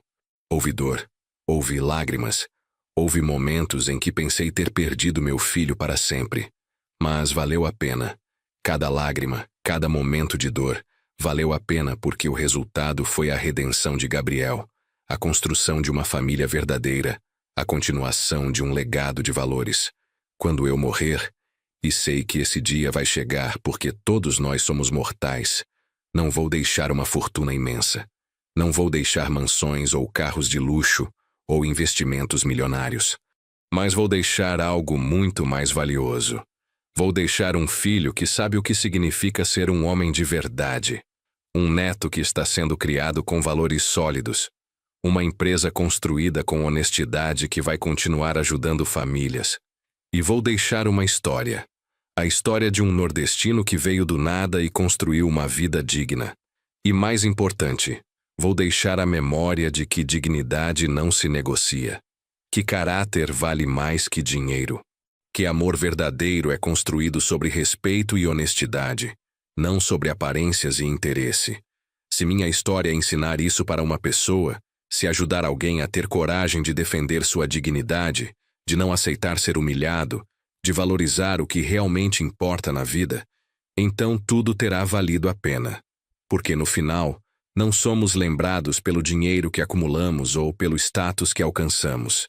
Houve dor, houve lágrimas, houve momentos em que pensei ter perdido meu filho para sempre. Mas valeu a pena. Cada lágrima, cada momento de dor, valeu a pena porque o resultado foi a redenção de Gabriel, a construção de uma família verdadeira, a continuação de um legado de valores. Quando eu morrer, e sei que esse dia vai chegar porque todos nós somos mortais, não vou deixar uma fortuna imensa. Não vou deixar mansões ou carros de luxo ou investimentos milionários. Mas vou deixar algo muito mais valioso. Vou deixar um filho que sabe o que significa ser um homem de verdade. Um neto que está sendo criado com valores sólidos. Uma empresa construída com honestidade que vai continuar ajudando famílias. E vou deixar uma história. A história de um nordestino que veio do nada e construiu uma vida digna. E mais importante, vou deixar a memória de que dignidade não se negocia. Que caráter vale mais que dinheiro. Que amor verdadeiro é construído sobre respeito e honestidade, não sobre aparências e interesse. Se minha história ensinar isso para uma pessoa, se ajudar alguém a ter coragem de defender sua dignidade, de não aceitar ser humilhado, de valorizar o que realmente importa na vida, então tudo terá valido a pena. Porque no final, não somos lembrados pelo dinheiro que acumulamos ou pelo status que alcançamos.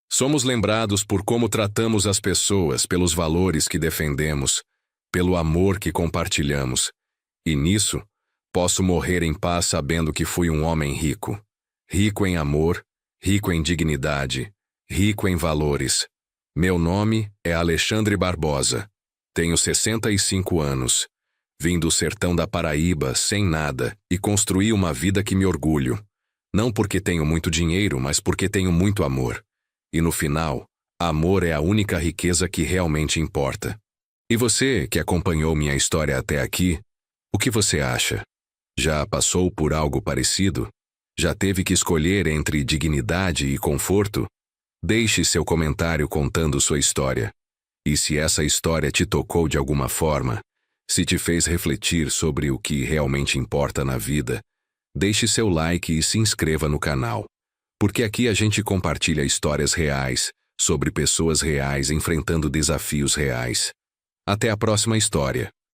Somos lembrados por como tratamos as pessoas, pelos valores que defendemos, pelo amor que compartilhamos. E nisso, posso morrer em paz sabendo que fui um homem rico. Rico em amor, rico em dignidade, rico em valores. Meu nome é Alexandre Barbosa. Tenho 65 anos. Vim do sertão da Paraíba, sem nada, e construí uma vida que me orgulho. Não porque tenho muito dinheiro, mas porque tenho muito amor. E no final, amor é a única riqueza que realmente importa. E você, que acompanhou minha história até aqui, o que você acha? Já passou por algo parecido? Já teve que escolher entre dignidade e conforto? Deixe seu comentário contando sua história. E se essa história te tocou de alguma forma, se te fez refletir sobre o que realmente importa na vida, deixe seu like e se inscreva no canal. Porque aqui a gente compartilha histórias reais, sobre pessoas reais enfrentando desafios reais. Até a próxima história.